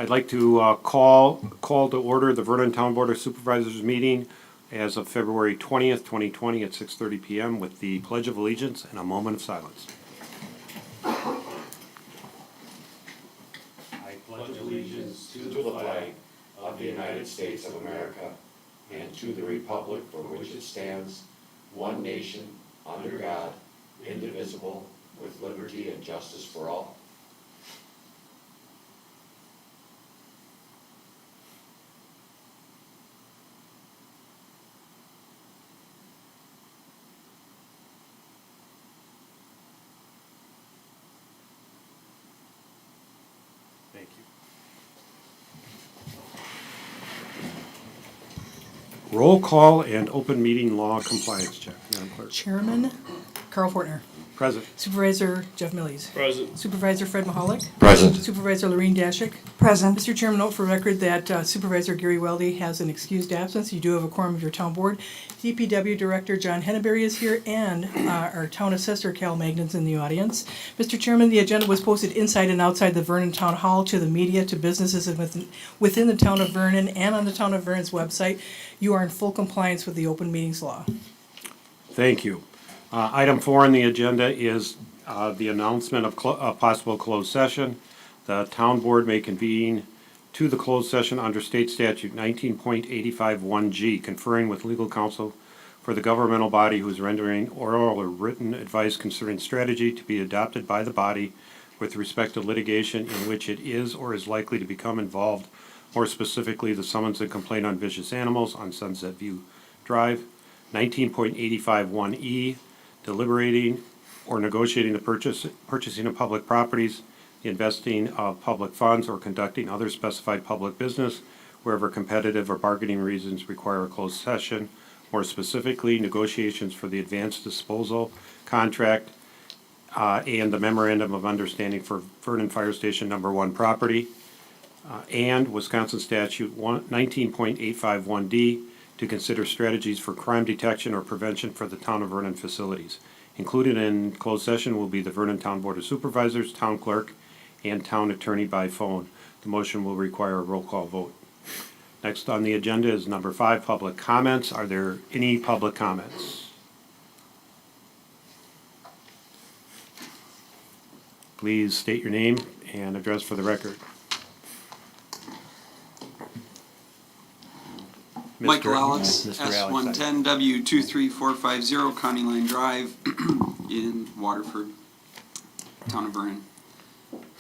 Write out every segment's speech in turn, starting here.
I'd like to call to order the Vernon Town Board of Supervisors meeting as of February 20th, 2020 at 6:30 p.m. with the Pledge of Allegiance and a moment of silence. I pledge allegiance to the flag of the United States of America and to the republic for which it stands, one nation, under God, indivisible, with liberty and justice for all. Thank you. Roll call and open meeting law compliance check. Madam Clerk. Chairman Carl Fortner. Present. Supervisor Jeff Millies. Present. Supervisor Fred Mahalik. Present. Supervisor Lorene Dashik. Present. Mr. Chairman, note for record that Supervisor Gary Weldy has an excused absence. You do have a quorum of your town board. DPW Director John Henneberry is here, and our town assessor Cal Magnan's in the audience. Mr. Chairman, the agenda was posted inside and outside the Vernon Town Hall to the media, to businesses within the town of Vernon, and on the town of Vernon's website. You are in full compliance with the open meetings law. Thank you. Item 4 on the agenda is the announcement of possible closed session. The town board may convene to the closed session under state statute 19.851G, conferring with legal counsel for the governmental body who is rendering oral or written advice concerning strategy to be adopted by the body with respect to litigation in which it is or is likely to become involved, more specifically the summons and complaint on vicious animals on Sunset View Drive. 19.851E, deliberating or negotiating the purchasing of public properties, the investing of public funds, or conducting other specified public business wherever competitive or bargaining reasons require a closed session, more specifically negotiations for the advanced disposal contract and the memorandum of understanding for Vernon Fire Station Number 1 property, and Wisconsin Statute 19.851D, to consider strategies for crime detection or prevention for the town of Vernon facilities. Included in closed session will be the Vernon Town Board of Supervisors, town clerk, and town attorney by phone. The motion will require a roll call vote. Next on the agenda is number 5, public comments. Are there any public comments? Please state your name and address for the record. Michael Alex, Mr. Alex, S110W23450, County Line Drive in Waterford, Town of Vernon.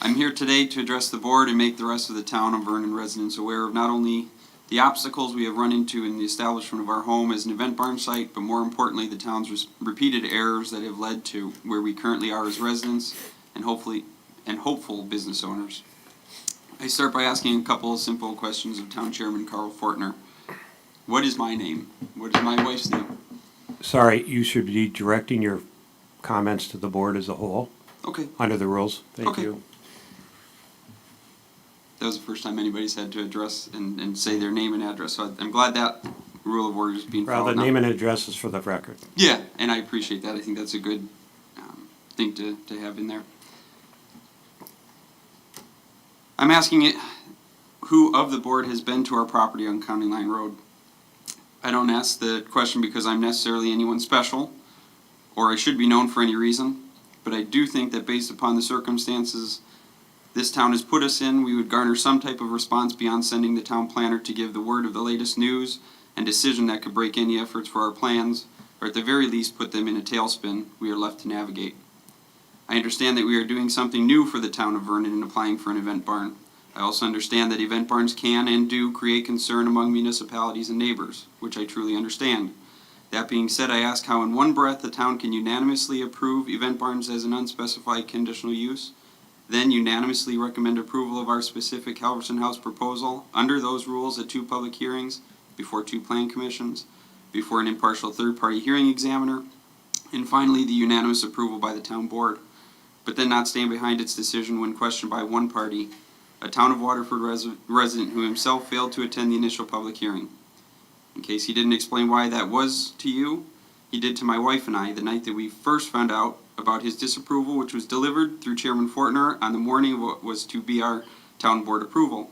I'm here today to address the board and make the rest of the town of Vernon residents aware of not only the obstacles we have run into in the establishment of our home as an event barn site, but more importantly the town's repeated errors that have led to where we currently are as residents and hopeful business owners. I start by asking a couple of simple questions of Town Chairman Carl Fortner. What is my name? What is my wife's name? Sorry, you should be directing your comments to the board as a whole, Okay, under the rules. Thank Okay. you. that was the first time anybody's had to address and say their name and address, so I'm glad that rule of order is being Well, followed the now. name and address is for the record. Yeah, and I appreciate that. I think that's a good thing to have in there. I'm asking it, who of the board has been to our property on County Line Road? I don't ask the question because I'm necessarily anyone special, or I should be known for any reason, but I do think that based upon the circumstances this town has put us in, we would garner some type of response beyond sending the town planner to give the word of the latest news and decision that could break any efforts for our plans, or at the very least put them in a tailspin we are left to navigate. I understand that we are doing something new for the town of Vernon in applying for an event barn. I also understand that event barns can and do create concern among municipalities and neighbors, which I truly understand. That being said, I ask how in one breath the town can unanimously approve event barns as an unspecified conditional use, then unanimously recommend approval of our specific Halverson House proposal under those rules at 2 public hearings, before 2 plan commissions, before an impartial third-party hearing examiner, and finally the unanimous approval by the town board, but then not stand behind its decision when questioned by one party, a town of Waterford resident who himself failed to attend the initial public hearing. In case he didn't explain why that was to you, he did to my wife and I the night that we first found out about his disapproval, which was delivered through Chairman Fortner on the morning of what was to be our town board approval.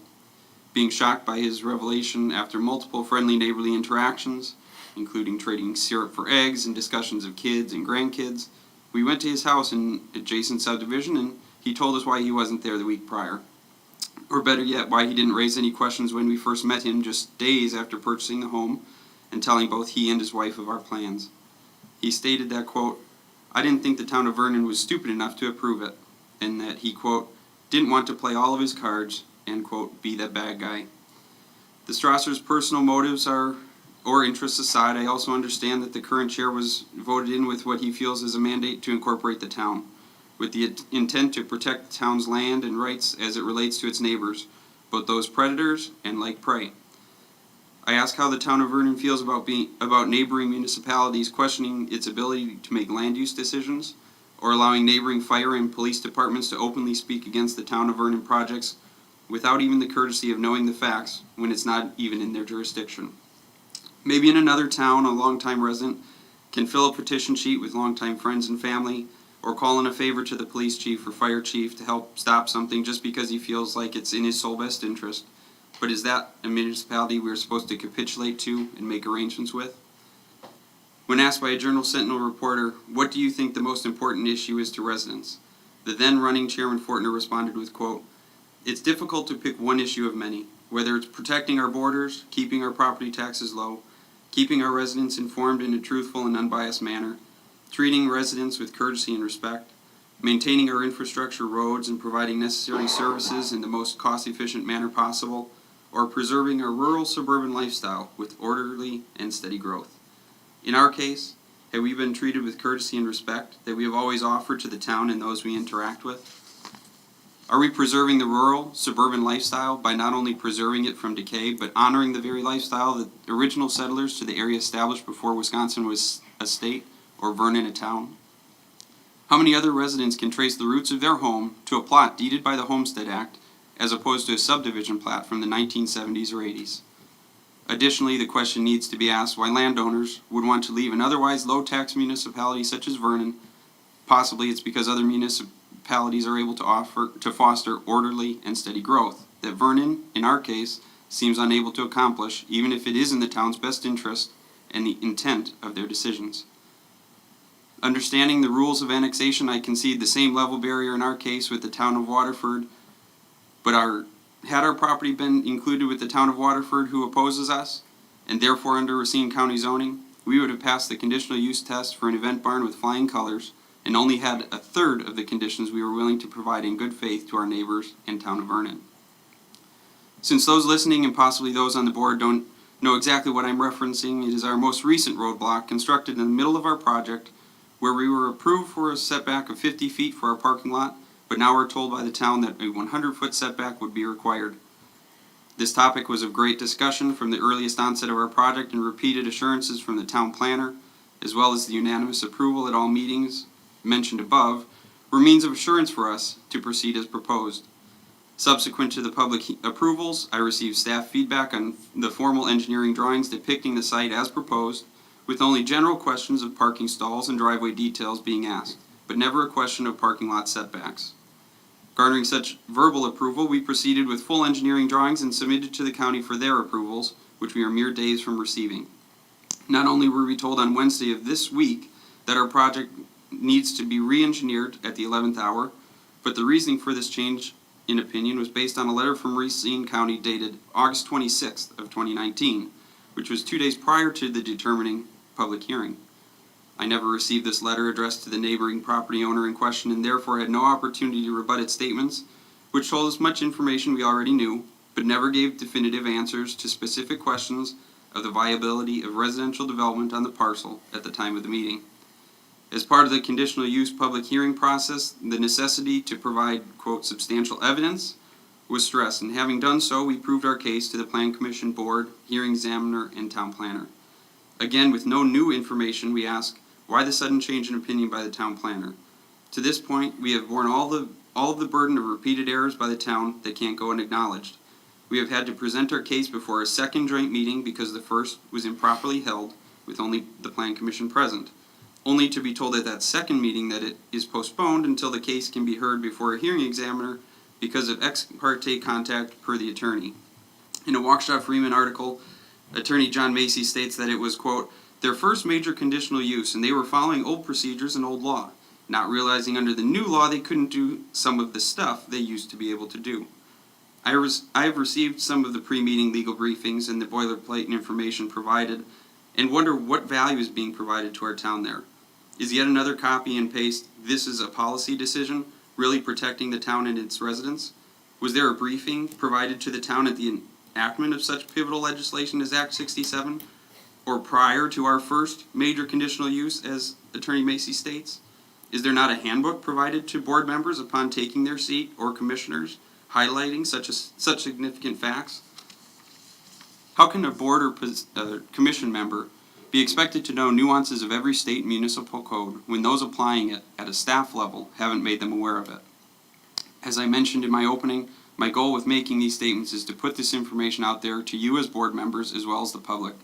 being shocked by his revelation after multiple friendly neighborly interactions, including trading syrup for eggs and discussions of kids and grandkids. We went to his house in adjacent subdivision, and he told us why he wasn't there the week prior. Or better yet, why he didn't raise any questions when we first met him just days after purchasing the home and telling both he and his wife of our plans. He stated that, quote, "I didn't think the town of Vernon was stupid enough to approve it," and that he, quote, "didn't want to play all of his cards and, quote, be that bad guy." The Strassers' personal motives or interests aside, I also understand that the current chair was voted in with what he feels is a mandate to incorporate the town, with the intent to protect the town's land and rights as it relates to its neighbors, both those predators and like prey. I ask how the town of Vernon feels about neighboring municipalities questioning its ability to make land use decisions, or allowing neighboring fire and police departments to openly speak against the town of Vernon projects without even the courtesy of knowing the facts when it's not even in their jurisdiction. Maybe in another town, a longtime resident can fill a petition sheet with longtime friends and family, or call in a favor to the police chief or fire chief to help stop something just because he feels like it's in his sole best interest. But is that a municipality we're supposed to capitulate to and make arrangements with? When asked by a Journal-Sentinel reporter, "What do you think the most important issue is to residents?" the then running Chairman Fortner responded with, quote, "It's difficult to pick one issue of many, whether it's protecting our borders, keeping our property taxes low, keeping our residents informed in a truthful and unbiased manner, treating residents with courtesy and respect, maintaining our infrastructure, roads, and providing necessary services in the most cost-efficient manner possible, or preserving our rural suburban lifestyle with orderly and steady growth. In our case, have we been treated with courtesy and respect that we have always offered to the town and those we interact with? Are we preserving the rural, suburban lifestyle by not only preserving it from decay, but honoring the very lifestyle that original settlers to the area established before Wisconsin was a state or Vernon a town? How many other residents can trace the roots of their home to a plot deeded by the Homestead Act as opposed to a subdivision plat from the 1970s or 80s? Additionally, the question needs to be asked why landowners would want to leave an otherwise low-tax municipality such as Vernon. Possibly it's because other municipalities are able to foster orderly and steady growth that Vernon, in our case, seems unable to accomplish, even if it is in the town's best interest and the intent of their decisions. Understanding the rules of annexation, I concede the same level barrier in our case with the town of Waterford, but had our property been included with the town of Waterford who opposes us, and therefore under Racine County zoning, we would have passed the conditional use test for an event barn with flying colors and only had a third of the conditions we were willing to provide in good faith to our neighbors and town of Vernon. Since those listening and possibly those on the board don't know exactly what I'm referencing, it is our most recent roadblock constructed in the middle of our project where we were approved for a setback of 50 feet for our parking lot, but now we're told by the town that a 100-foot setback would be required. This topic was of great discussion from the earliest onset of our project, and repeated assurances from the town planner, as well as the unanimous approval at all meetings mentioned above, were means of assurance for us to proceed as proposed. Subsequent to the public approvals, I received staff feedback on the formal engineering drawings depicting the site as proposed, with only general questions of parking stalls and driveway details being asked, but never a question of parking lot setbacks. Garnering such verbal approval, we proceeded with full engineering drawings and submitted to the county for their approvals, which we are mere days from receiving. Not only were we told on Wednesday of this week that our project needs to be re-engineered at the 11th hour, but the reasoning for this change in opinion was based on a letter from Racine County dated August 26th of 2019, which was 2 days prior to the determining public hearing. I never received this letter addressed to the neighboring property owner in question and therefore had no opportunity to rebut its statements, which told us much information we already knew, but never gave definitive answers to specific questions of the viability of residential development on the parcel at the time of the meeting. As part of the conditional use public hearing process, the necessity to provide, quote, substantial evidence was stressed, and having done so, we proved our case to the Plan Commission Board, hearing examiner, and town planner. Again, with no new information, we ask, why the sudden change in opinion by the town planner? To this point, we have borne all of the burden of repeated errors by the town that can't go unacknowledged. We have had to present our case before a second joint meeting because the first was improperly held with only the Plan Commission present, only to be told at that second meeting that it is postponed until the case can be heard before a hearing examiner because of ex parte contact per the attorney. In a Waukesha Freeman article, Attorney John Macy states that it was, quote, their first major conditional use, and they were following old procedures and old law, not realizing under the new law they couldn't do some of the stuff they used to be able to do. I have received some of the pre-meeting legal briefings and the boilerplate and information provided, and wonder what value is being provided to our town there. Is yet another copy and paste, this is a policy decision, really protecting the town and its residents? Was there a briefing provided to the town at the enactment of such pivotal legislation as Act 67, or prior to our first major conditional use, as Attorney Macy states? Is there not a handbook provided to board members upon taking their seat, or commissioners, highlighting such significant facts? How can a board or commission member be expected to know nuances of every state municipal code when those applying it at a staff level haven't made them aware of it? As I mentioned in my opening, my goal with making these statements is to put this information out there to you as board members as well as the public.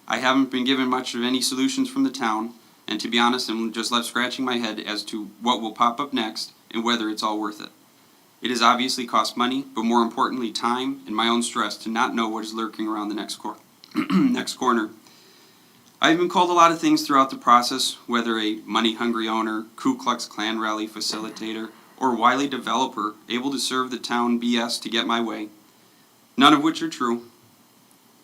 I haven't been given much of any solutions from the town, and to be honest, I'm just left scratching my head as to what will pop up next and whether it's all worth it. It has obviously cost money, but more importantly time and my own stress to not know what is lurking around the next corner. I've been called a lot of things throughout the process, whether a money-hungry owner, Ku Klux Klan rally facilitator, or wily developer able to serve the town BS to get my way. None of which are true.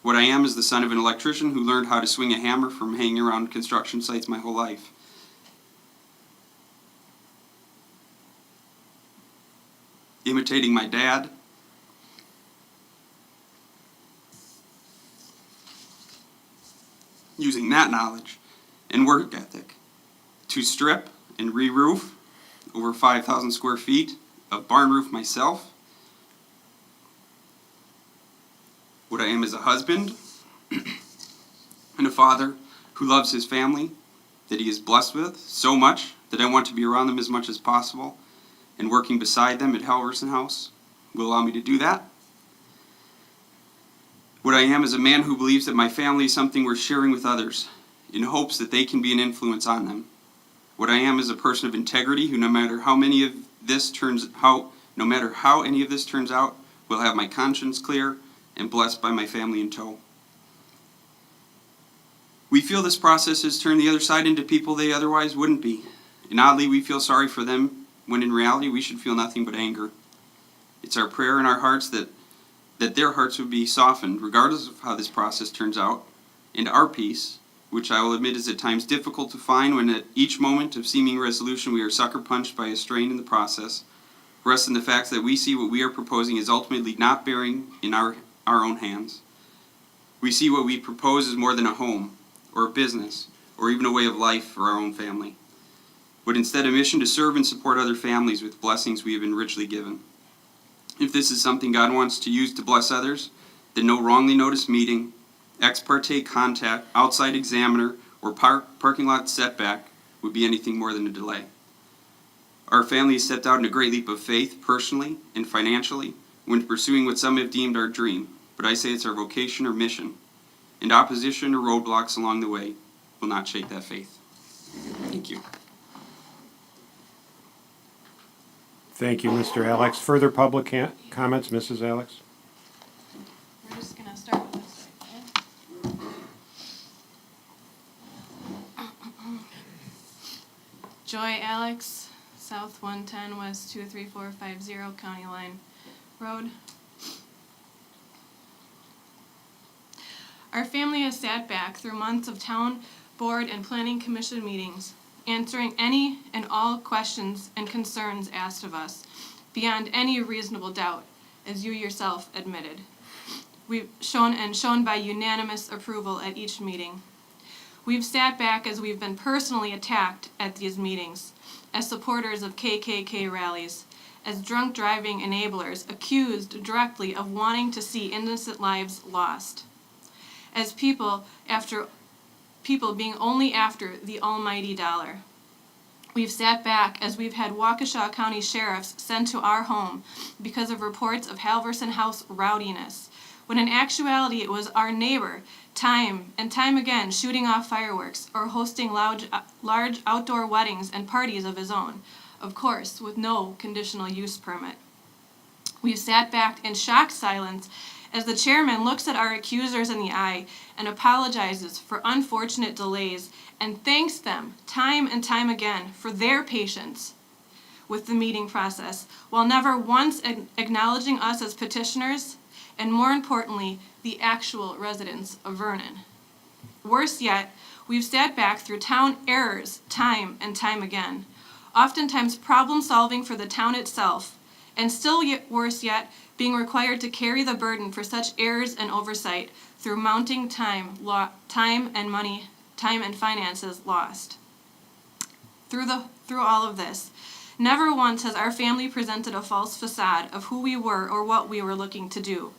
What I am is the son of an electrician who learned how to swing a hammer from hanging around construction sites my whole life. Imitating my dad, using that knowledge and work ethic to strip and re-roof over 5,000 square feet of barn roof myself. What I am is a husband and a father who loves his family, that he is blessed with so much that I want to be around them as much as possible, and working beside them at Halverson House will allow me to do that. What I am is a man who believes that my family is something worth sharing with others, in hopes that they can be an influence on them. What I am is a person of integrity who, no matter how any of this turns out, will have my conscience clear and blessed by my family in tow. We feel this process has turned the other side into people they otherwise wouldn't be, and oddly we feel sorry for them, when in reality we should feel nothing but anger. It's our prayer in our hearts that their hearts would be softened, regardless of how this process turns out, and our peace, which I will admit is at times difficult to find when at each moment of seeming resolution we are sucker punched by a strain in the process, rests in the fact that we see what we are proposing is ultimately not bearing in our own hands. We see what we propose as more than a home, or a business, or even a way of life for our own family, but instead a mission to serve and support other families with blessings we have been richly given. If this is something God wants to use to bless others, then no wrongly noticed meeting, ex parte contact, outside examiner, or parking lot setback would be anything more than a delay. Our family has stepped out in a great leap of faith, personally and financially, when pursuing what some have deemed our dream, but I say it's our vocation or mission, and opposition or roadblocks along the way will not shake that faith. Thank you. Thank you, Mr. Alex. Further public comments, Mrs. Alex? We're just going to start with this right there. Joy Alex, South 110 West 23450 County Line Road. Our family has sat back through months of town, board, and planning commission meetings, answering any and all questions and concerns asked of us, beyond any reasonable doubt, as you yourself admitted. We've shown by unanimous approval at each meeting. We've sat back as we've been personally attacked at these meetings, as supporters of KKK rallies, as drunk driving enablers accused directly of wanting to see innocent lives lost, as people being only after the almighty dollar. We've sat back as we've had Waukesha County sheriffs sent to our home because of reports of Halverson House rowdiness, when in actuality it was our neighbor, time and time again shooting off fireworks or hosting large outdoor weddings and parties of his own, of course with no conditional use permit. We've sat back in shocked silence as the chairman looks at our accusers in the eye and apologizes for unfortunate delays and thanks them time and time again for their patience with the meeting process, while never once acknowledging us as petitioners, and more importantly, the actual residents of Vernon. Worse yet, we've sat back through town errors time and time again, oftentimes problem solving for the town itself, and still worse yet, being required to carry the burden for such errors and oversight through mounting time and money, time and finances lost. Through all of this, never once has our family presented a false facade of who we were or what we were looking to do.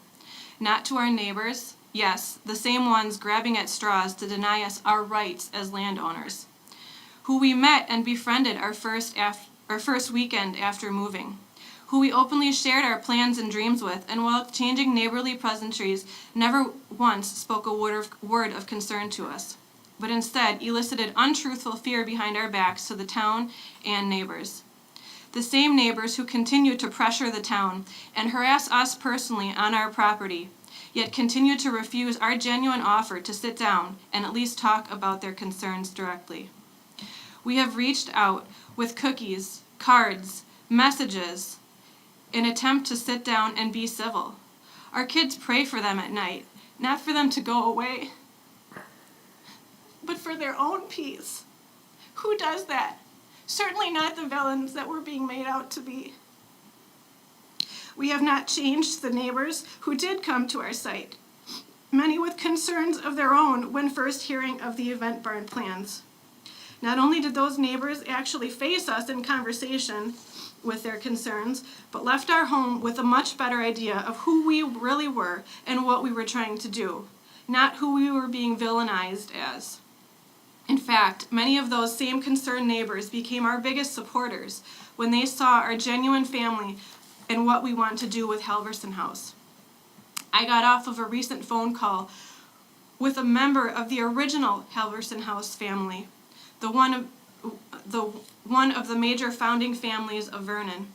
Not to our neighbors, yes, the same ones grabbing at straws to deny us our rights as landowners, who we met and befriended our first weekend after moving, who we openly shared our plans and dreams with, and while exchanging neighborly pleasantries, never once spoke a word of concern to us, but instead elicited untruthful fear behind our backs to the town and neighbors. The same neighbors who continue to pressure the town and harass us personally on our property, yet continue to refuse our genuine offer to sit down and at least talk about their concerns directly. We have reached out with cookies, cards, messages, in an attempt to sit down and be civil. Our kids pray for them at night, not for them to go away, but for their own peace. Who does that? Certainly not the villains that we're being made out to be. We have not changed the neighbors who did come to our site, many with concerns of their own when first hearing of the event barn plans. Not only did those neighbors actually face us in conversation with their concerns, but left our home with a much better idea of who we really were and what we were trying to do, not who we were being villainized as. In fact, many of those same concerned neighbors became our biggest supporters when they saw our genuine family and what we want to do with Halverson House. I got off of a recent phone call with a member of the original Halverson House family, one of the major founding families of Vernon.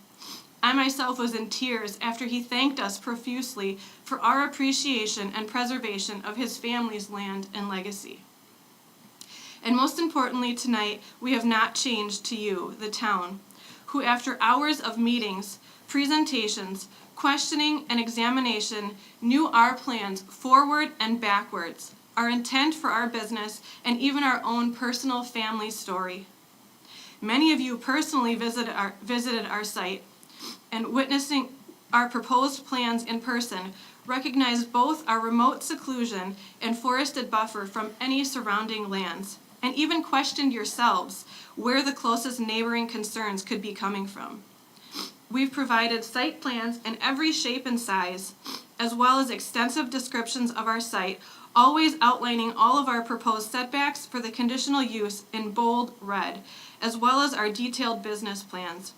I myself was in tears after he thanked us profusely for our appreciation and preservation of his family's land and legacy. And most importantly tonight, we have not changed to you, the town, who after hours of meetings, presentations, questioning, and examination knew our plans forward and backwards, our intent for our business, and even our own personal family story. Many of you personally visited our site, and witnessing our proposed plans in person, recognized both our remote seclusion and forested buffer from any surrounding lands, and even questioned yourselves where the closest neighboring concerns could be coming from. We've provided site plans in every shape and size, as well as extensive descriptions of our site, always outlining all of our proposed setbacks for the conditional use in bold red, as well as our detailed business plans.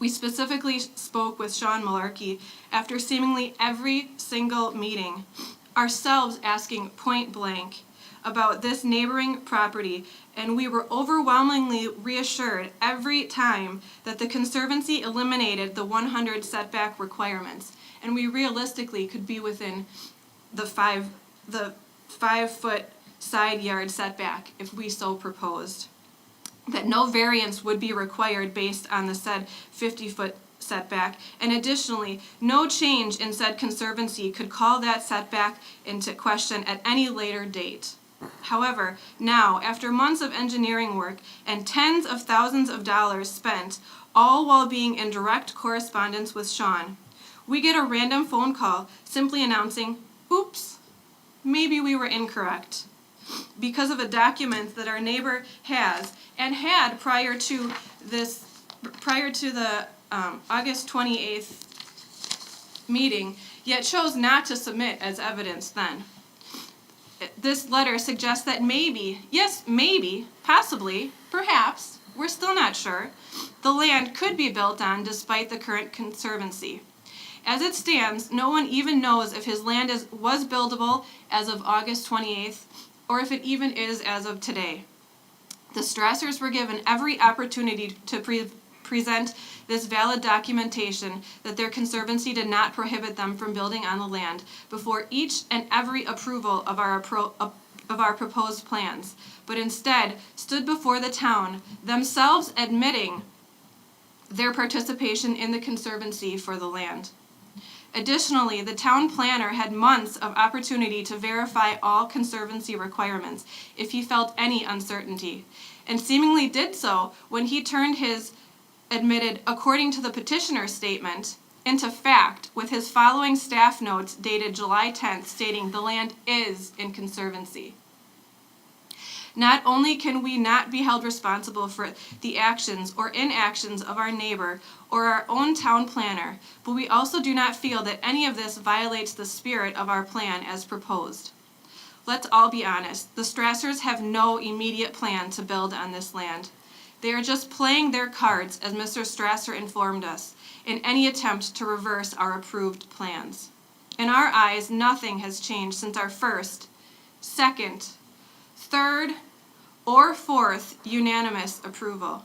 We specifically spoke with Sean Malarkey after seemingly every single meeting, ourselves asking point blank about this neighboring property, and we were overwhelmingly reassured every time that the Conservancy eliminated the 100 setback requirements, and we realistically could be within the 5-foot side yard setback if we so proposed. That no variance would be required based on the said 50-foot setback, and additionally, no change in said Conservancy could call that setback into question at any later date. However, now, after months of engineering work and tens of thousands of dollars spent, all while being in direct correspondence with Sean, we get a random phone call simply announcing, "Oops, maybe we were incorrect," because of a document that our neighbor has and had prior to the August 28th meeting, yet chose not to submit as evidence then. This letter suggests that maybe, yes, maybe, possibly, perhaps, we're still not sure, the land could be built on despite the current Conservancy. As it stands, no one even knows if his land was buildable as of August 28th, or if it even is as of today. The Strassers were given every opportunity to present this valid documentation that their conservancy did not prohibit them from building on the land before each and every approval of our proposed plans, but instead stood before the town, themselves admitting their participation in the conservancy for the land. Additionally, the town planner had months of opportunity to verify all conservancy requirements if he felt any uncertainty, and seemingly did so when he turned his admitted, according to the petitioner's statement, into fact with his following staff notes dated July 10th stating the land is in conservancy. Not only can we not be held responsible for the actions or inactions of our neighbor or our own town planner, but we also do not feel that any of this violates the spirit of our plan as proposed. Let's all be honest, the Strassers have no immediate plan to build on this land. They are just playing their cards, as Mr. Strasser informed us, in any attempt to reverse our approved plans. In our eyes, nothing has changed since our first, second, third, or fourth unanimous approval.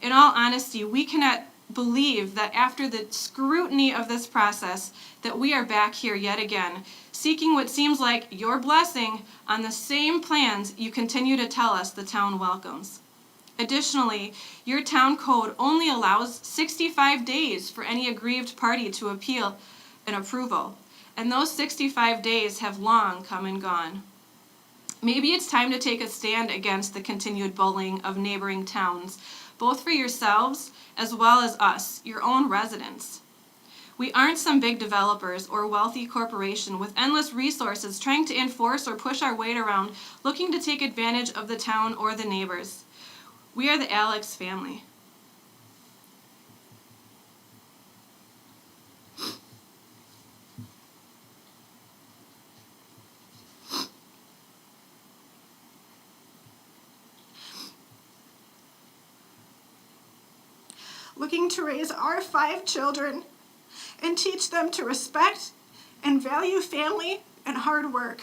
In all honesty, we cannot believe that after the scrutiny of this process that we are back here yet again, seeking what seems like your blessing on the same plans you continue to tell us the town welcomes. Additionally, your town code only allows 65 days for any aggrieved party to appeal an approval, and those 65 days have long come and gone. Maybe it's time to take a stand against the continued bullying of neighboring towns, both for yourselves as well as us, your own residents. We aren't some big developers or wealthy corporation with endless resources trying to enforce or push our weight around, looking to take advantage of the town or the neighbors. We are the Alex family. Looking to raise our 5 children and teach them to respect and value family and hard work.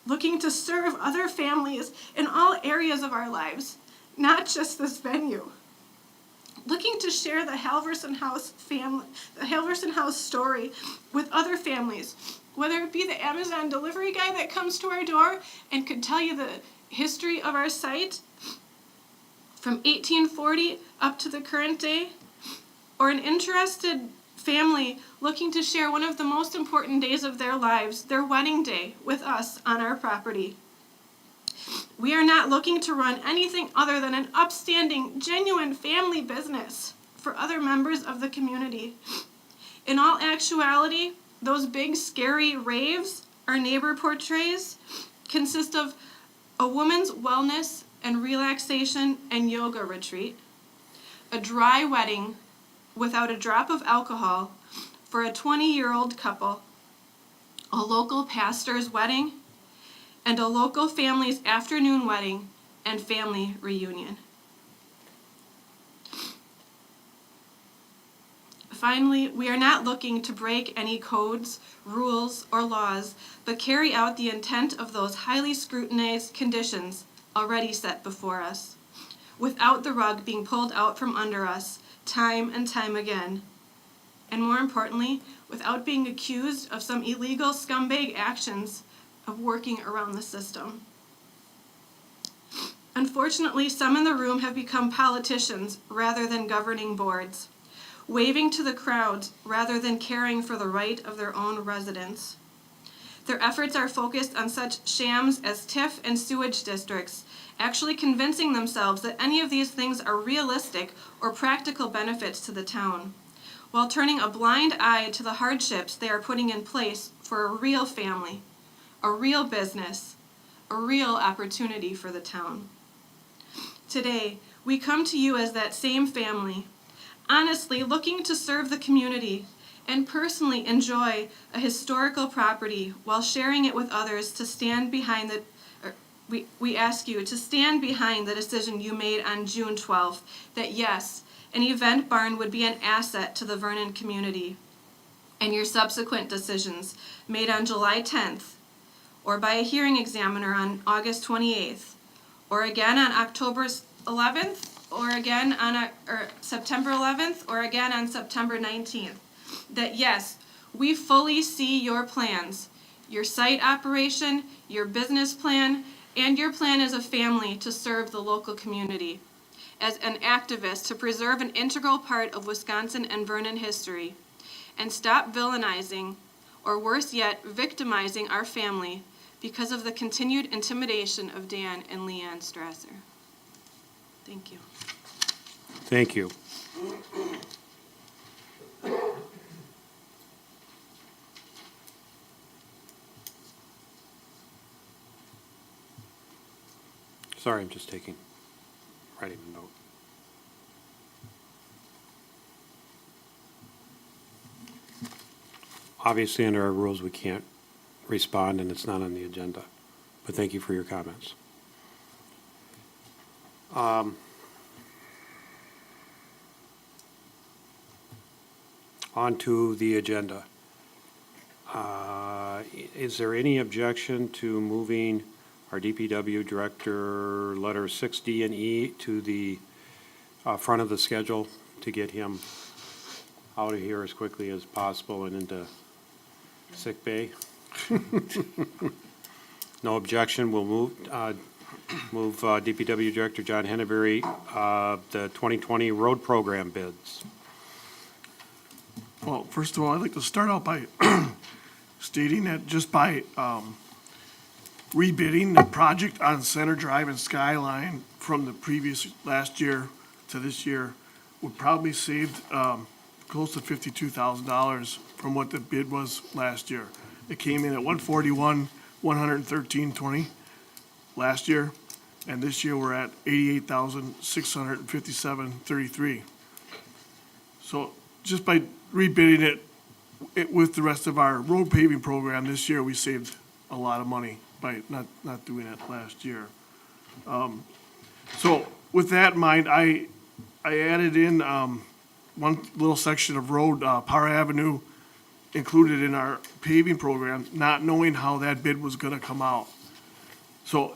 Looking to serve other families in all areas of our lives, not just this venue. Looking to share the Halverson House story with other families, whether it be the Amazon delivery guy that comes to our door and could tell you the history of our site from 1840 up to the current day, or an interested family looking to share one of the most important days of their lives, their wedding day, with us on our property. We are not looking to run anything other than an upstanding, genuine family business for other members of the community. In all actuality, those big, scary raves our neighbor portrays consist of a woman's wellness and relaxation and yoga retreat, a dry wedding without a drop of alcohol for a 20-year-old couple, a local pastor's wedding, and a local family's afternoon wedding and family reunion. Finally, we are not looking to break any codes, rules, or laws, but carry out the intent of those highly scrutinized conditions already set before us, without the rug being pulled out from under us time and time again, and more importantly, without being accused of some illegal scumbag actions of working around the system. Unfortunately, some in the room have become politicians rather than governing boards, waving to the crowds rather than caring for the right of their own residents. Their efforts are focused on such shams as TIF and sewage districts, actually convincing themselves that any of these things are realistic or practical benefits to the town, while turning a blind eye to the hardships they are putting in place for a real family, a real business, a real opportunity for the town. Today, we come to you as that same family, honestly looking to serve the community and personally enjoy a historical property while sharing it with others to stand behind we ask you to stand behind the decision you made on June 12th that yes, an event barn would be an asset to the Vernon community, and your subsequent decisions made on July 10th or by a hearing examiner on August 28th or again on October 11th or again on September 11th, or again on September 19th, that yes, we fully see your plans, your site operation, your business plan, and your plan as a family to serve the local community, as an activist to preserve an integral part of Wisconsin and Vernon history, and stop villainizing, or worse yet, victimizing our family because of the continued intimidation of Dan and Leanne Strasser. Thank you. Thank you. Sorry, I'm just writing a note. Obviously, under our rules, we can't respond, and it's not on the agenda. But thank you for your comments. On to the agenda. Is there any objection to moving our DPW Director letter 6D and E to the front of the schedule to get him out of here as quickly as possible and into sick bay? No objection. We'll move DPW Director John Henneberry, the 2020 road program bids. Well, first of all, I'd like to start out by stating that just by rebidding the project on Center Drive and Skyline from the last year to this year, would probably saved close to $52,000 from what the bid was last year. It came in at $141,113.20 last year, and this year we're at $88,657.33. So just by rebidding it with the rest of our road paving program this year, we saved a lot of money by not doing it last year. So with that in mind, I added in one little section of road, Power Avenue, included in our paving program, not knowing how that bid was gonna come out. So,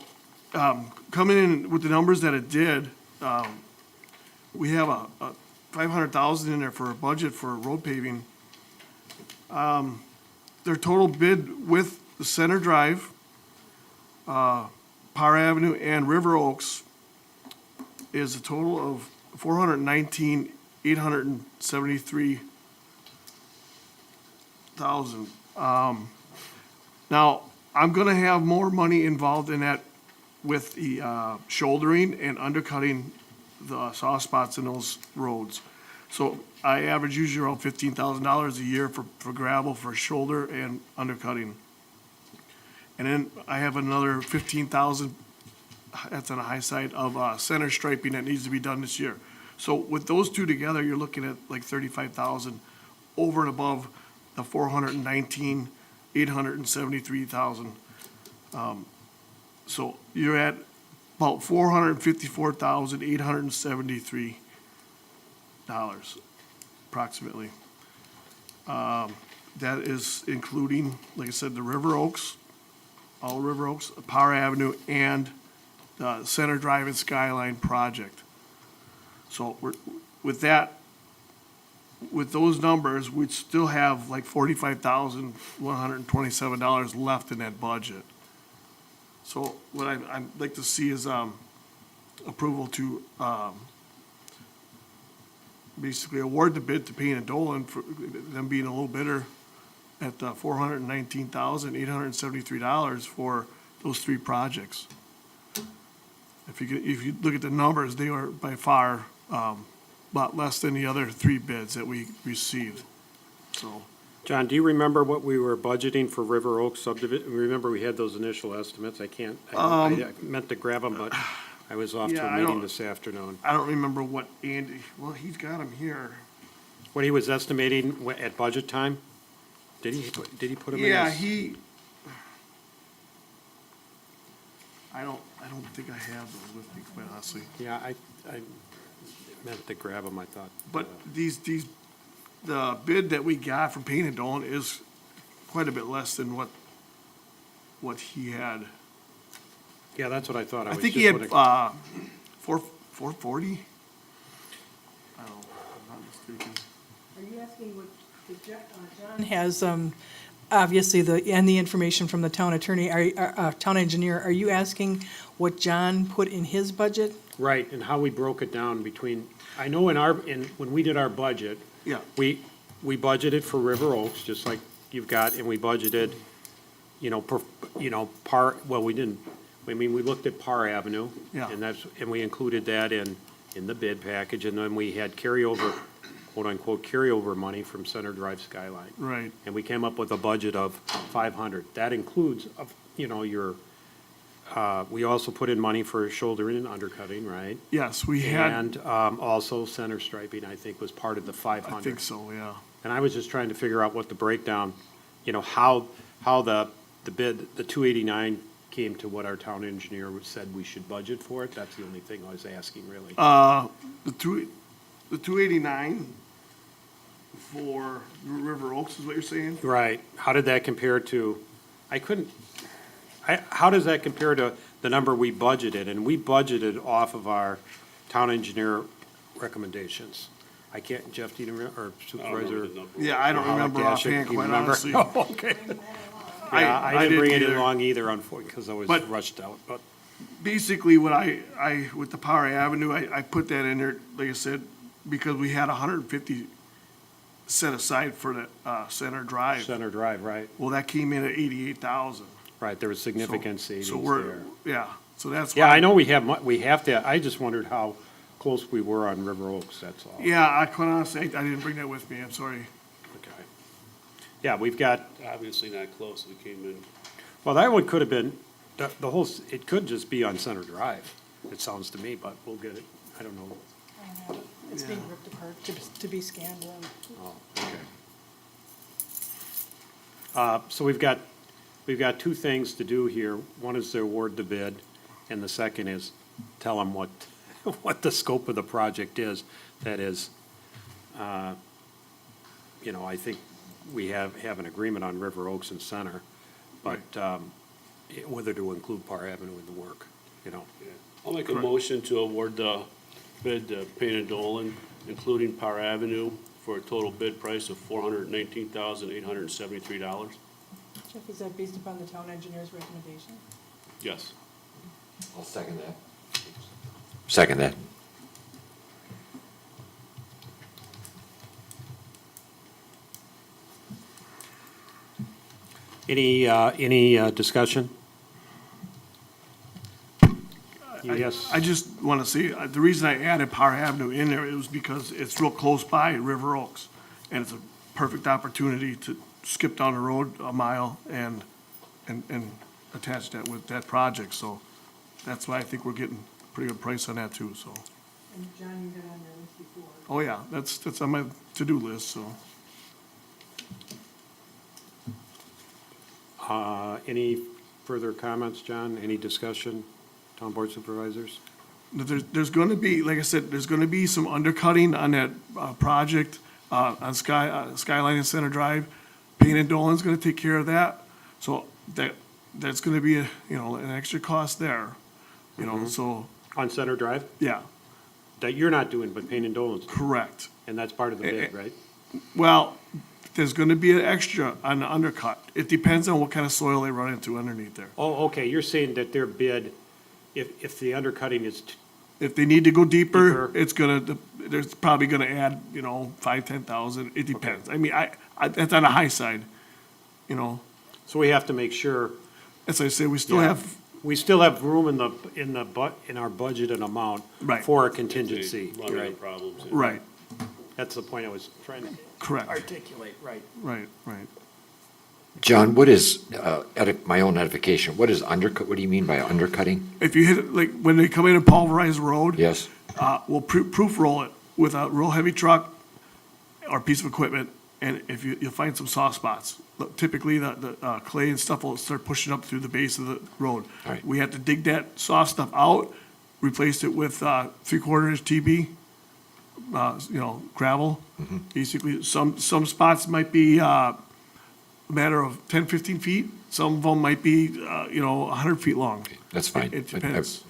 coming in with the numbers that it did, we have a $500,000 in there for a budget for road paving. Their total bid with the Center Drive, Power Avenue, and River Oaks is a total of $419,873,000. Now, I'm gonna have more money involved in that with the shouldering and undercutting the soft spots in those roads. So I average usually around $15,000 a year for gravel, for shoulder and undercutting. And then I have another 15,000, that's on the high side, of center striping that needs to be done this year. So with those two together, you're looking at like 35,000 over and above the 419,873,000. So you're at about $454,873 approximately. That is including, like I said, the River Oaks, all River Oaks, Power Avenue, and the Center Drive and Skyline project. So with those numbers, we'd still have like $45,127 left in that budget. So what I'd like to see is approval to basically award the bid to Payne and Dolan for them being a little bidder at $419,873 for those three projects. If you look at the numbers, they are by far a lot less than the other three bids that we received. So, John, do you remember what we were budgeting for River Oaks subdivision? Remember, we had those initial estimates. I meant to grab them, but I was off to yeah, a I meeting don't- this afternoon. I don't remember what Andy, well, he's got them here. What he was estimating at budget time? Did he put them in his? Yeah, I don't think I have those with me, quite honestly. Yeah, I meant to grab them, I thought. But the bid that we got from Payne and Dolan is quite a bit less than what he had. Yeah, that's what I thought. I was think just he had, wondering- 440, I don't know, if I'm not mistaken. Are you asking what, John has, obviously the information from the town attorney, town engineer, are you asking what John put in his budget? Right, and how we broke it down between, I know when we did our budget, Yeah, we budgeted for River Oaks, just like you've got, and we budgeted, we didn't, we looked at Parr Avenue. Yeah. And we included that in the bid package, and then we had carryover, quote-unquote, carryover money from Center Drive Skyline. right. And we came up with a budget of 500. That includes, we also put in money for shouldering and undercutting, right? Yes, we had, And also center striping, I think, was part of the 500. I think so, yeah. And I was just trying to figure out what the breakdown, how the bid, the 289 came to what our town engineer said we should budget for it. That's the only thing I was asking, really. The 289 for River Oaks is what you're saying? Right. How did that compare to, how does that compare to the number we budgeted? And we budgeted off of our town engineer recommendations. I can't, Jeff, do you remember, or Supervisor? Yeah, I don't remember Mahalik, offhand, do you quite remember? honestly. Oh, okay. Yeah, I didn't bring it in either. long either, unfortunately, because I was But- rushed out, but. Basically, what I, with the Power Avenue, I put that in there, like I said, because we had 150 set aside for the, Center Drive. Center Drive, right, Well, that came in at 88,000. right, there was significant savings So we're, there. yeah, so that's Yeah, why. I know we have to, I just wondered how close we were on River Oaks, that's all. Yeah, I quite honestly, I didn't bring that with me, I'm sorry. Okay. Yeah, we've got, Obviously not close, we came in. well, that one could have been, the whole, it could just be on Center Drive, it sounds to me, but we'll get it, I don't know. It's being ripped apart to be scanned in. Oh, okay. So we've got two things to do here. One is to award the bid, and the second is tell them what the scope of the project is. That is, I think we have an agreement on River Oaks and Center, but whether to include Parr Avenue in the work, I'll make a motion to award the bid to Payne and Dolan, including Power Avenue, for a total bid price of $419,873. Jeff, is that based upon the town engineer's recommendation? Yes. I'll second that. Second that. Any discussion? Yes. I just want to see, the reason I added Power Avenue in there, it was because it's real close by River Oaks. And it's a perfect opportunity to skip down the road a mile and attach that with that project. So that's why I think we're getting a pretty good price on that too, so. And John, you got on your list before. Oh, yeah, that's on my to-do list, so. Any further comments, John? Any discussion, Town Board Supervisors? There's going to be, like I said, there's going to be some undercutting on that project on Skyline and Center Drive. Payne and Dolan's going to take care of that. So that's going to be an extra cost there, so, On Center Drive? yeah, That you're not doing, but Payne and Dolan's, correct. and that's part of the bid, right? Well, there's going to be an extra on the undercut. It depends on what kind of soil they run into underneath there. Oh, okay, you're saying that their bid, if the undercutting is, If they need to go deeper, Deeper. there's probably gonna add, 5,000-10,000, it depends. I mean, I, that's on the high side, so we have to make sure. as I say, we still Yeah. have, We still have room in our budgeted amount Right. for a contingency, Run into right? problems. yeah. right, That's the point I was trying to correct, articulate, right? right. John, what is, my own edification, what is undercut, what do you mean by undercutting? If you hit it, like, when they come in and pulverize road. Yes? We'll proof roll it with a real heavy truck or piece of equipment, and if you'll find some soft spots. Typically, the clay and stuff will start pushing up through the base of the road. All right. We have to dig that soft stuff out, replace it with 3/4 inch TB, gravel. Basically, some spots might be a matter of 10, 15 feet. Some of them might be, 100 feet long. That's fine. It I depends,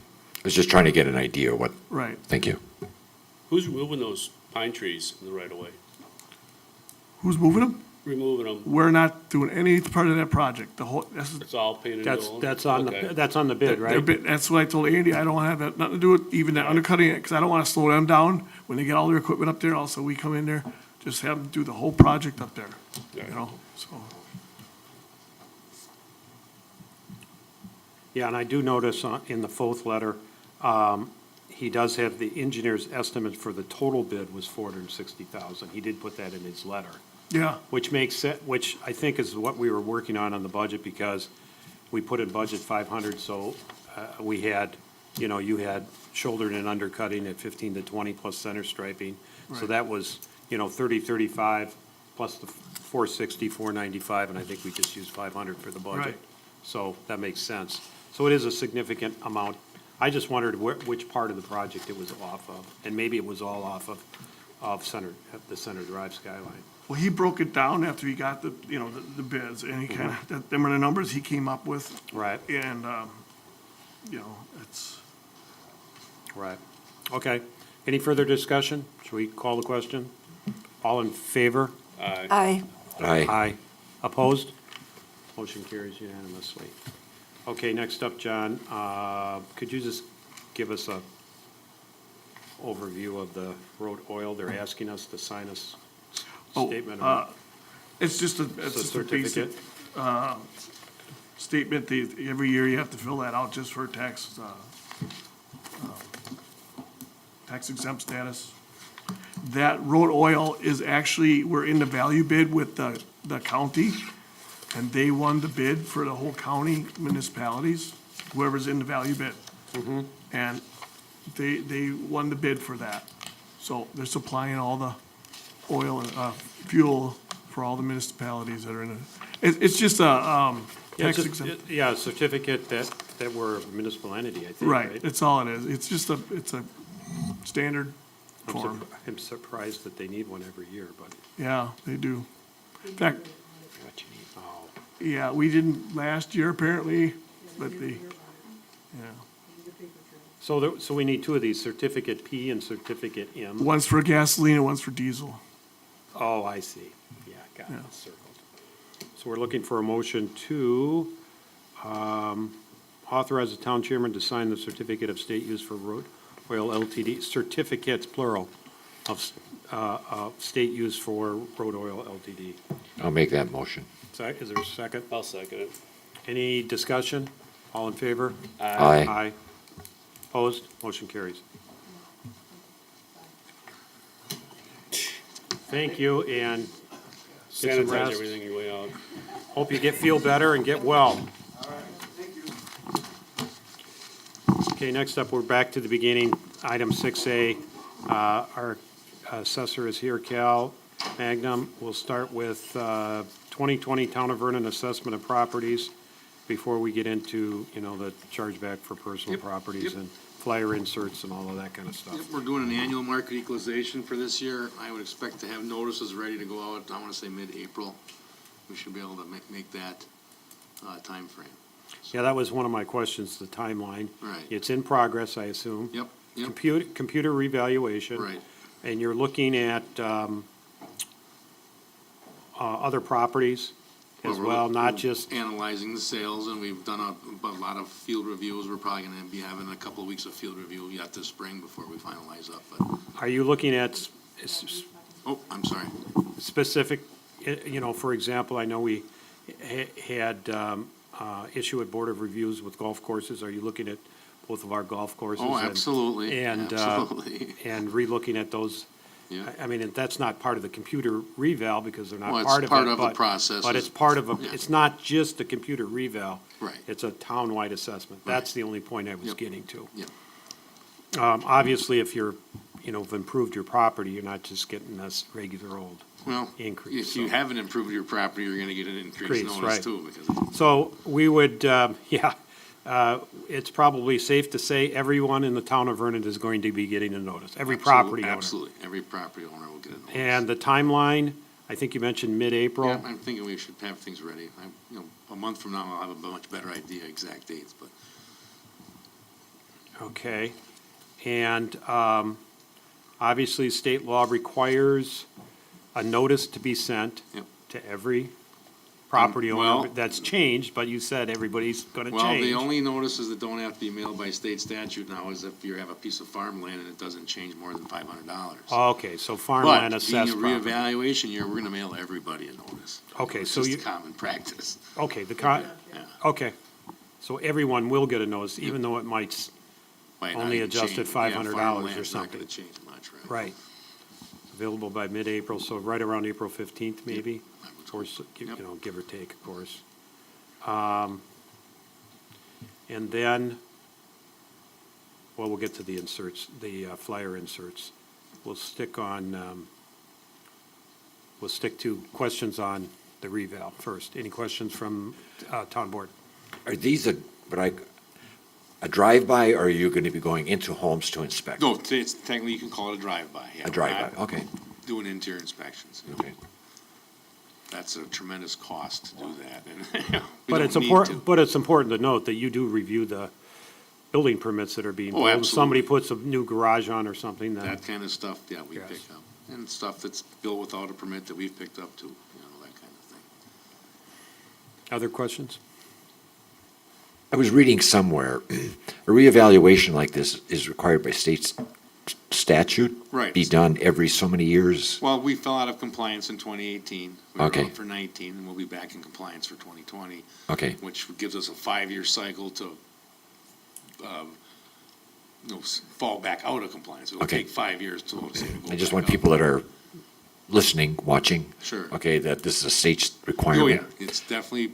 was just trying to get an idea what, right. thank you. Who's removing those pine trees in the right of way, Who's moving them? removing them. We're not doing any part of that project. The whole, It's all painted That's, Dolan? that's on Okay. that's on the bid, right? That's what I told Andy. I don't want to have that, nothing to do with even that undercutting it, because I don't want to slow them down when they get all their equipment up there. Also, we come in there, just have them do the whole project up there, you know, so. Yeah, and I do notice in the Fourth letter, he does have the engineer's estimate for the total bid was 460,000. He did put that in his letter, Yeah, which makes sense, which I think is what we were working on the budget, because we put in budget 500, so we had, you had shouldered and undercutting at 15 to 20 plus center striping. So Right. that was, 30, 35 plus the 460, 495, and I think we just used 500 for the budget. Right. So that makes sense. So it is a significant amount. I just wondered which part of the project it was off of, and maybe it was all off of the Center Drive skyline. well, he broke it down after he got the, the bids, and he kind of, them are the numbers he came up with. Right. And, it's, Right. Okay. Any further discussion? Should we call the question? All in favor? Aye. Aye. Opposed? Motion carries unanimously. Okay, next up, John, could you just give us a overview of the road oil? They're asking us to sign a statement. it's just a basic, Certificate? statement. Every year you have to fill that out just for tax, tax exempt status. That road oil is actually, we're in the value bid with the county, and they won the bid for the whole county municipalities, whoever's in the value bid. And they won the bid for that. So they're supplying all the oil and, fuel for all the municipalities that are in it. It's just a, Yeah, tax it's exempt. yeah, a certificate that we're a municipal entity, I think, Right, right? that's all it is. It's just it's a standard I'm form. I'm surprised that they need one every year, but. Yeah, they do. In fact, What you need, oh. yeah, we didn't last year apparently, but they, yeah. So we need two of these, certificate P and certificate M. One's for gasoline and one's for diesel. Oh, I see. Yeah, got Yeah. it, circled. So we're looking for a motion to authorize the town chairman to sign the certificate of state use for road oil LTD, certificates, plural, of state use for road oil LTD. I'll make that motion. Is there a second? I'll second it. Any discussion? All in favor? Aye. Aye. Opposed? Motion carries. Thank you, and get some Sanitize rest. everything your way out. Hope you feel better and get well. Okay, next up, we're back to the beginning, item 6A. Our assessor is here, Cal Magnum. We'll start with 2020 Town of Vernon assessment of properties before we get into, the chargeback for personal Yep, properties yep. and flyer inserts and all of that kind of stuff. Yep, we're doing an annual market equalization for this year. I would expect to have notices ready to go out, I wanna say mid-April. We should be able to make that, timeframe. Yeah, that was one of my questions, the timeline. Right. It's in progress, I assume. Yep, yep, Computer revaluation. right. And you're looking at other properties as we're well, not we're just, Analyzing the sales, and we've done a lot of field reviews. We're probably gonna be having a couple of weeks of field review yet this spring before we finalize up, but, are you looking at oh, I'm sorry. specific, for example, I know we had issue at Board of Reviews with golf courses. Are you looking at both of our golf courses? Oh, and- absolutely, And, absolutely. and re-looking at those? Yeah. I mean, that's not part of the computer reval because they're not Well, it's part of it. part of the but- process. But it's part of Yeah. it's not just a computer reval. Right. It's a town-wide assessment. That's the only point I was Yep. getting to. Yep. Obviously, if you're, have improved your property, you're not just getting this regular old. Well, Increase, if you so. haven't improved your property, you're gonna get an increased Increase, notice right. too, because So we would, it's probably safe to say everyone in the town of Vernon is going to be getting a notice, every property owner. Absolutely, every property owner will get a notice. And the timeline, I think you mentioned mid-April. Yeah, I'm thinking we should have things ready. A month from now, I'll have a much better idea exact dates, but Okay. And Obviously, state law requires a notice to be sent Yep. to every property owner. well- That's changed, but you said everybody's gonna Well, the change. only notices that don't have to be mailed by state statute now is if you have a piece of farmland and it doesn't change more than $500. Okay, so farmland But being assessed a property. reevaluation year, we're gonna mail everybody a notice. Okay, It's so just you, common practice. okay, Yeah. okay. So everyone will get a notice, even though it might, Might not Only even adjusted change. $500 or Farmland's not something. gonna change much, right? right. Available by mid-April, so right around April 15th, maybe? I would Of course, you Yep. know, give or take, of course. And then, well, we'll get to the inserts, the flyer inserts. We'll stick to questions on the reval first. Any questions from town board? Are these a drive-by, or are you going to be going into homes to inspect? No, it's technically, you can call it a drive-by, yeah. A drive-by, okay, Doing interior inspections. okay. That's a tremendous cost to do that, and we But don't it's need important, to. but it's important to note that you do review the building permits that are being Oh, built. If somebody absolutely. puts a new garage on or something, then, That kind of stuff, yeah, we Yes. pick up. And stuff that's built without a permit that we've picked up too, you know, that kind of thing. other questions? I was reading somewhere, a reevaluation like this is required by state statute? Right. Be done every so many years? Well, we fell out of compliance in 2018. We were Okay. out for 19, and we'll be back in compliance for 2020, Okay, which gives us a 5-year cycle to, fall back out of compliance. It'll Okay. take 5 years to, say, to go I just back want out. people that are listening, watching. Sure. Okay, that this is a state Oh, requirement. yeah, it's definitely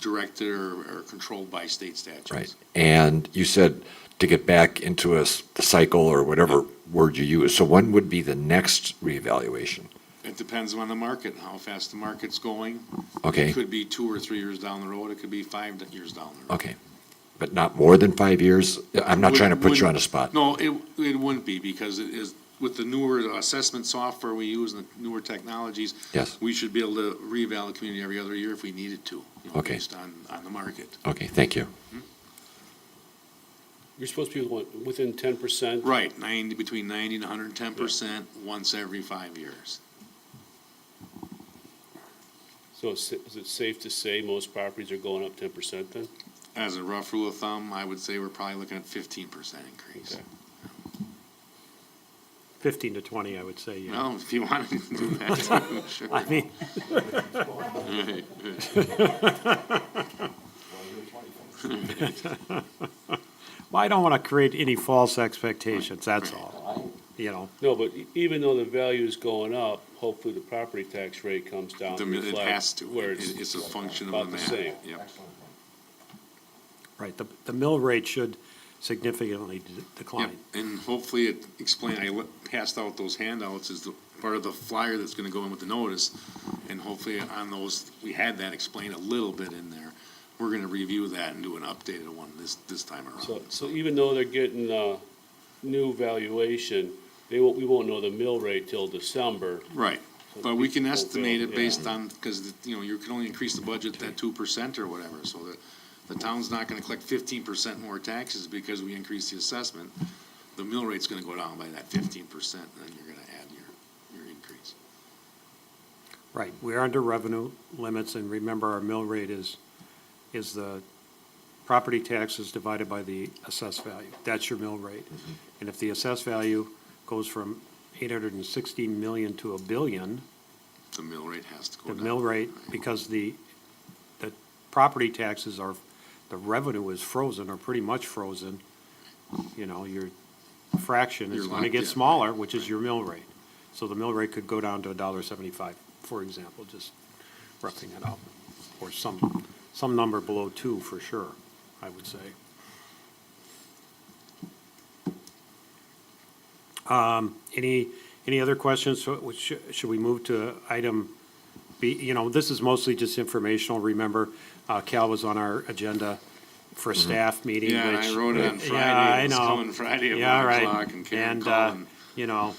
directed or controlled by state statutes. Right, and you said to get back into the cycle or whatever word you use, so when would be the next reevaluation? It depends on the market, how fast the market's going. Okay. It could be 2 or 3 years down the road, it could be 5 years down the road. Okay, but not more than 5 years? I'm not trying to put you on the spot. No, it wouldn't be, because it is, with the newer assessment software we use and the newer technologies. Yes. We should be able to reeval the community every other year if we needed to, Okay. based on the market. Okay, thank you. You're supposed to be within 10%? Right, between 90 and 110% once every 5 years. So is it safe to say most properties are going up 10% then? As a rough rule of thumb, I would say we're probably looking at 15% increase. Okay. 15 to 20, I would say, yeah. Well, if you want to do that, sure. I mean, well, I don't want to create any false expectations, that's all, you know. No, but even though the value is going up, hopefully the property tax rate comes down to It reflect has to. where It's a function of about the the math. same. Yep. Right, the mill rate should significantly Yep, decline. and hopefully it explained, passed out those handouts as the, part of the flyer that's gonna go in with the notice, and hopefully on those, we had that explained a little bit in there. We're gonna review that and do an updated one this time So, around. so even though they're getting a new valuation, we won't know the mill rate till December. Right, So but we can people estimate it will- based on, because, you can only increase the budget that 2% or whatever, so the town's not gonna collect 15% more taxes because we increase the assessment. The mill rate's gonna go down by that 15%, and then you're gonna add your increase. Right, we're under revenue limits, and remember, our mill rate is the property taxes divided by the assessed value. That's your mill rate. And if the assessed value goes from 860 million to $1 billion, The mill rate has to go the down. mill rate, because the property taxes are, the revenue is frozen, or pretty much frozen, you know, your fraction is You're gonna locked get in. smaller, which is your mill rate. So the mill rate could go down to $1.75, for example, just roughing it out. Or some number below 2 for sure, I would say. Any other questions? So, should we move to item B? You know, this is mostly just informational. Remember, Cal was on our agenda for a staff meeting, Yeah, and which. I wrote it on Yeah, Friday. I It was know. coming Friday at Yeah, 1 right. o'clock, and Karen And, called and, you know,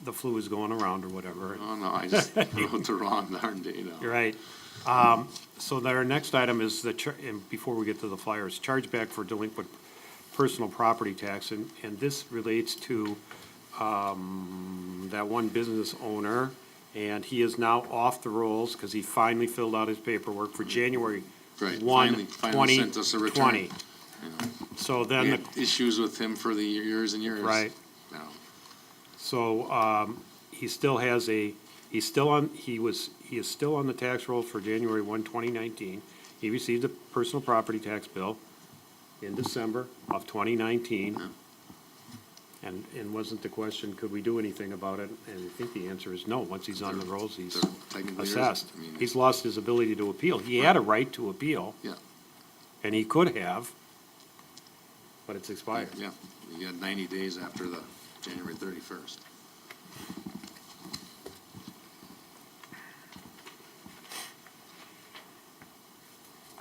the flu is going around or whatever. oh no, I just wrote the wrong darn date You're down. right. So our next item is and before we get to the flyers, chargeback for delinquent personal property tax, and this relates to that one business owner, and he is now off the rolls because he finally filled out his paperwork for January Right, 1, finally sent us a return. 2020. You know, So we then, had issues with him for the years and years. Right. You know, so he still has he is still on the tax roll for January 1, 2019. He received a personal property tax bill in December of 2019. And wasn't the question, could we do anything about it? And I think the answer is no. Once he's on the rolls, he's There technically isn't. assessed. I mean, He's lost his ability to appeal. He had a right to appeal, Yeah, and he could have, but it's expired. yeah, you got 90 days after the January 31st.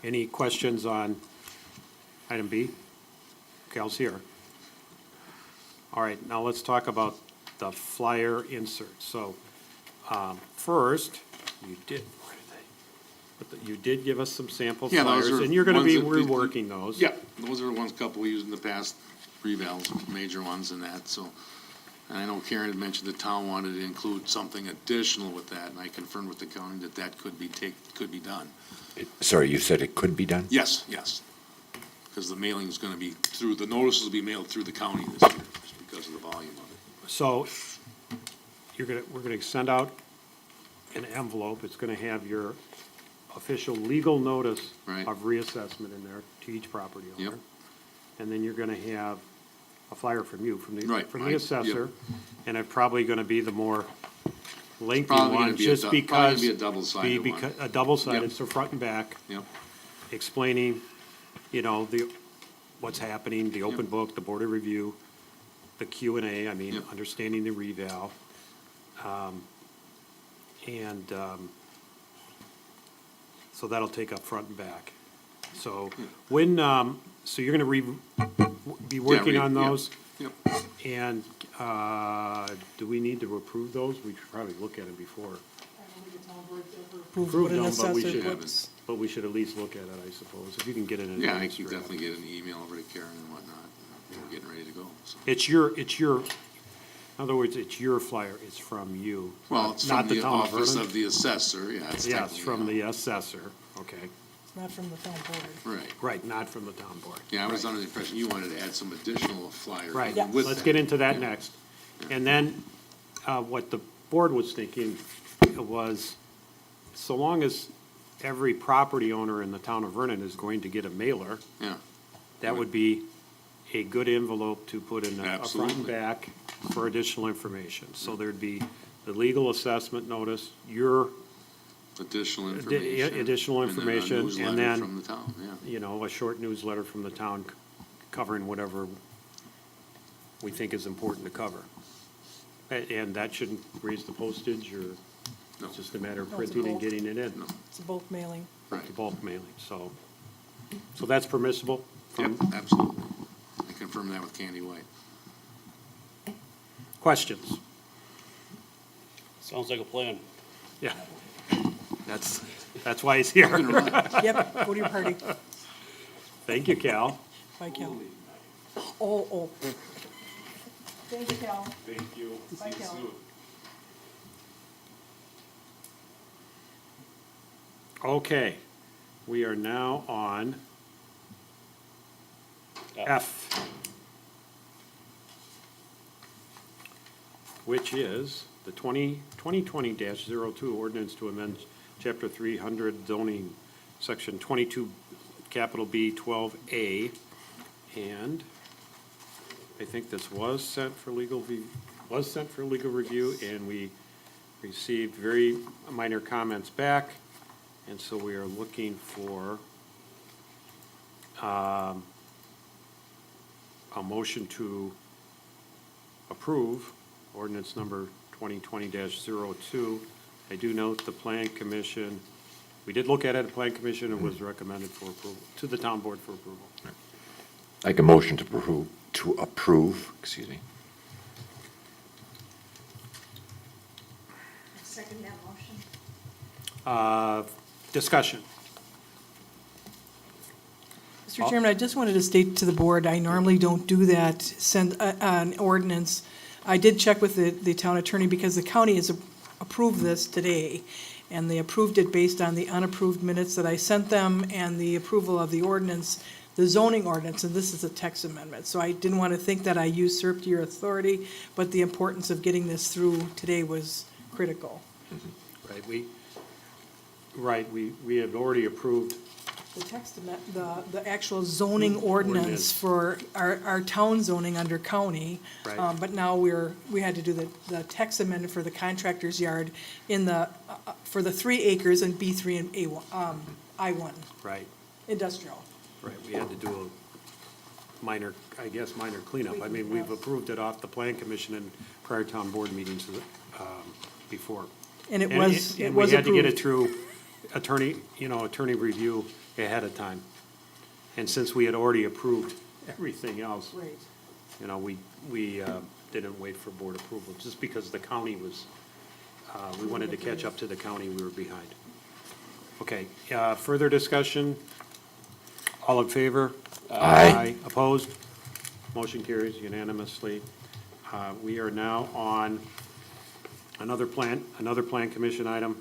Any questions on item B? Cal's here. All right, now let's talk about the flyer insert. So, first, you did, where did you did give us some sample Yeah, those flyers, are and you're gonna be ones that we- reworking those. Yeah, those are the ones, couple we used in the past, revals, major ones and that, so. And I know Karen had mentioned the town wanted to include something additional with that, and I confirmed with the county that that could be done. Sorry, you said it could be done? Yes, yes. Because the mailing is gonna be through, the notices will be mailed through the county this year, just because of the volume of it. So, we're gonna send out an envelope. It's gonna have your official legal notice Right. of reassessment in there to each property owner. Yep. And then you're gonna have a flyer from you, from Right, the right, assessor. And it's probably gonna be the more lengthy Probably gonna one, be just probably because. gonna be a double-sided one. A double-sided, Yep. so front and back, Yep, explaining, what's happening, the open Yep. book, the board of review, the Q and A, Yep. understanding the reval. So that'll take up front and back. So when, so you're gonna be working on yeah. those? Yep. And, do we need to approve those? We should probably look at them before. Approve what an them, but we assessor should- puts. But we should at least look at it, I suppose, if you can get it in. Yeah, I advance can draft. definitely get an email over to Karen and whatnot, we're getting ready to go, so. It's your, in other words, it's your flyer, it's from you. Well, it's not from the town of office Vernon. of the assessor, yeah, it's Yes, technically, from the assessor, okay. It's not from the town board. Right, Right, not from the town board. yeah, I was Right. under the impression you wanted to add some additional flyer Right, in with let's that. get into that Yeah. next. And then, what the board was thinking was, so long as every property owner in the town of Vernon is going to get a mailer, Yeah, that would be a good envelope to put in a front and Absolutely. back for additional information. So there'd be the legal assessment notice, your, additional information. additional information, and And then a then- newsletter from the town, yeah. a short newsletter from the town covering whatever we think is important to cover. And that shouldn't raise the postage, or No. it's just a matter of No, it's a printing and bulk. getting it in. No. It's a bulk mailing. Right. The bulk mailing, so that's permissible? Yep, from- absolutely. I confirmed that with Candy White. Questions? Sounds like a plan. Yeah. That's why he's here. Yep, go to your party. Thank you, Cal. Bye, Cal. Oh. Thank you, Cal. Thank you. Bye, Cal. Okay, we are now on F, which is the 2020-02 ordinance to amend Chapter 300 zoning, Section 22, capital B, 12A. And I think this was sent for legal review, and we received very minor comments back. And so we are looking for a motion to approve ordinance number 2020-02. I do note the plan commission, we did look at it at plan commission, and was recommended for approval, to the town board for approval. Like a motion to approve, excuse me. Second that motion. Discussion. Mr. Chairman, I just wanted to state to the board, I normally don't do that, send an ordinance I did check with the town attorney because the county has approved this today. And they approved it based on the unapproved minutes that I sent them and the approval of the ordinance, the zoning ordinance, and this is a text amendment. So I didn't want to think that I usurped your authority, but the importance of getting this through today was critical. Right, we had already approved, The text amendment, the actual zoning ordinance for our town zoning under county. Right. But now we had to do the text amendment for the contractor's yard in for the 3 acres in B3 and I1, right, industrial. right, we had to do a minor cleanup. I mean, we've approved it off the plan commission and prior town board meetings before. And it was And we approved. had to get it through attorney review ahead of time. And since we had already approved everything else, Right. we didn't wait for board approval, just because the county was, we wanted to catch up to the county, we were behind. Okay, further discussion? All in favor? Aye. Opposed? Motion carries unanimously. We are now on another plan commission item,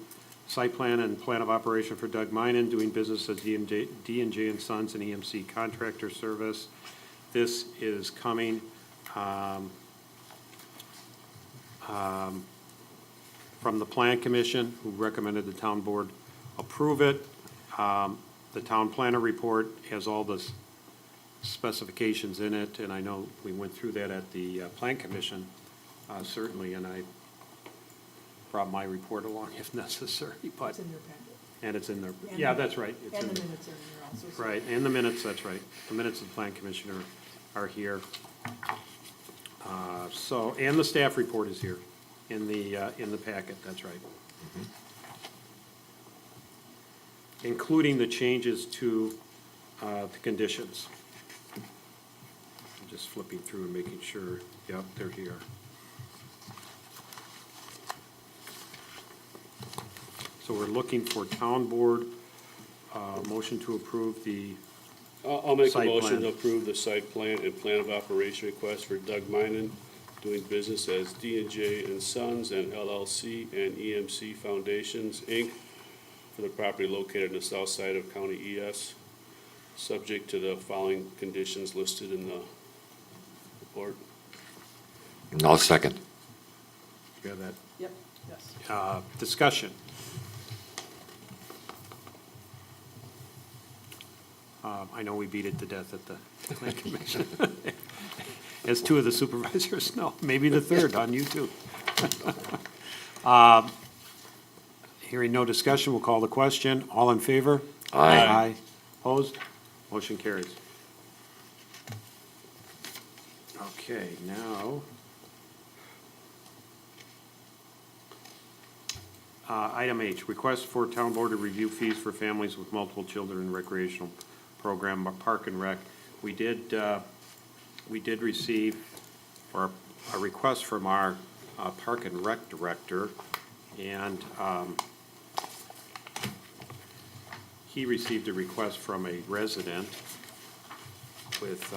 site plan and plan of operation for Doug Minen, doing business as D&J and Sons and EMC Contractor Service. This is coming from the Plan Commission, who recommended the town board approve it. The town planner report has all the specifications in it, and I know we went through that at the Plan Commission, certainly, and I brought my report along if necessary, but, It's in your packet. and it's in there. And Yeah, the- that's right. It's And in the there. minutes are in there also. so- Right, and the minutes, that's right. The minutes of the Plan Commissioner are here. So, and the staff report is here in the packet, that's right. Including the changes to the conditions. I'm just flipping through and making sure, yep, they're here. So we're looking for town board, motion to approve the, I'll make a Site motion plan. to approve the site plan and plan of operation request for Doug Minen, doing business as D&J and Sons and LLC and EMC Foundations, Inc., for the property located on the south side of County ES, subject to the following conditions listed in the report. And I'll second. you have that, Yep, yes. discussion. I know we beat it to death at the Plan Commission. As two of the supervisors know, maybe the third on you too. Hearing no discussion, we'll call the question. All in favor? Aye. Aye. Opposed? Motion carries. Okay, now. Item H, request for town board to review fees for families with multiple children in recreational program, Park and Rec. We did receive, or a request from our Park and Rec director, and he received a request from a resident with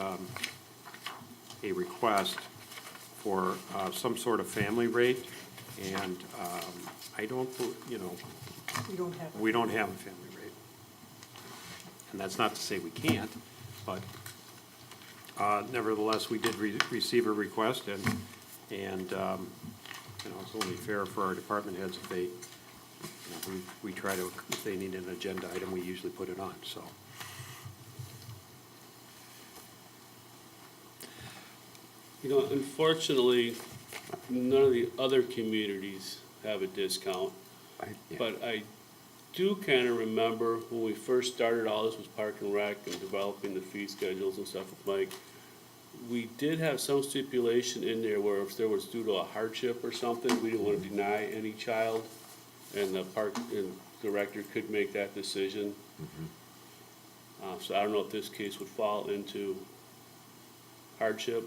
a request for some sort of family rate, and I don't, We don't have. we don't have a family rate. And that's not to say we can't, but nevertheless, we did receive a request, and it's only fair for our department heads if they, we try to, if they need an agenda item, we usually put it on, so. Unfortunately, none of the other communities have a discount. But I do kind of remember when we first started all this with Park and Rec and developing the fee schedules and stuff with Mike, we did have some stipulation in there where if there was due to a hardship or something, we didn't want to deny any child, and the park and director could make that decision. So I don't know if this case would fall into hardship,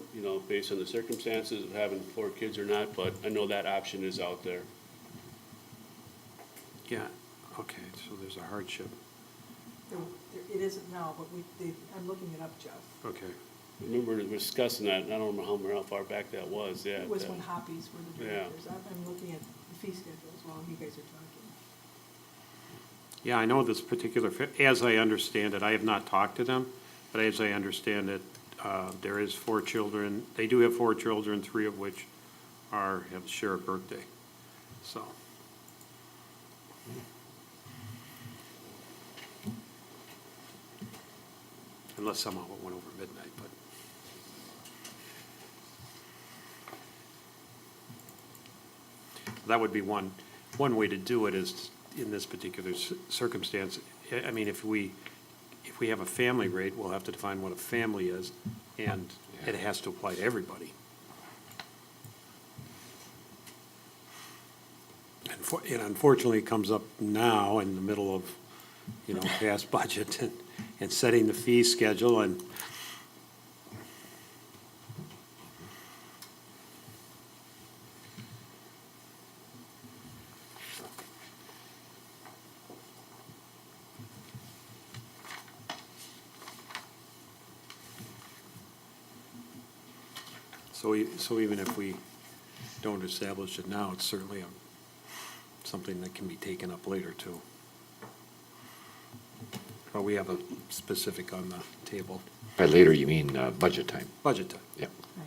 based on the circumstances of having 4 kids or not, but I know that option is out there. Yeah, okay, so there's a hardship, It isn't now, but I'm looking it up, Jeff. okay. remember discussing that, and I don't remember how far back that was, yeah. It was when Hoppies were the Yeah. directors. I'm looking at the fee schedule as well, you guys are talking. Yeah, I know this particular, as I understand it, I have not talked to them, but as I understand it, there is 4 children. They do have 4 children, 3 of which have share a birthday, so. Unless somehow it went over midnight, but. That would be one way to do it is, in this particular circumstance, I mean, if we have a family rate, we'll have to define what a family is, and it has to apply to everybody. And unfortunately, it comes up now in the middle of, past budget and setting the fee schedule, and so even if we don't establish it now, it's certainly something that can be taken up later too. But we have a specific on the table, By later, you mean budget time? budget time. Yep. Right.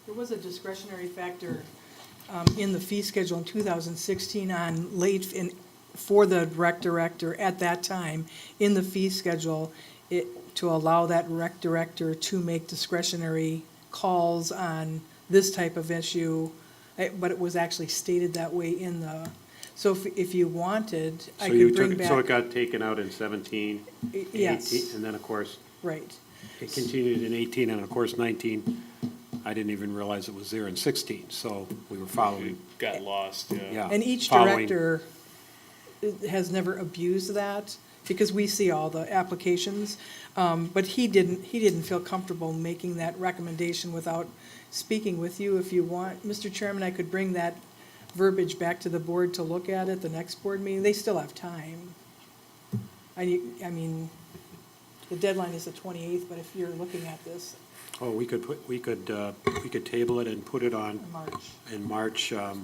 There was a discretionary factor in the fee schedule in 2016 on for the rec director at that time, in the fee schedule, to allow that rec director to make discretionary calls on this type of issue, but it was actually stated that way in the, so if you wanted, I So you could bring took, back. so it got taken out in 17, Yes. 18, and then, of course, Right. it continued in 18, and of course, 19, I didn't even realize it was there in 16, so we were following, Got lost, yeah. yeah. And each following- director has never abused that, because we see all the applications. But he didn't feel comfortable making that recommendation without speaking with you. If you want, Mr. Chairman, I could bring that verbiage back to the board to look at at the next board meeting. They still have time. I mean, the deadline is the 28th, but if you're looking at this Oh, we could table it and put it on in March, in March, I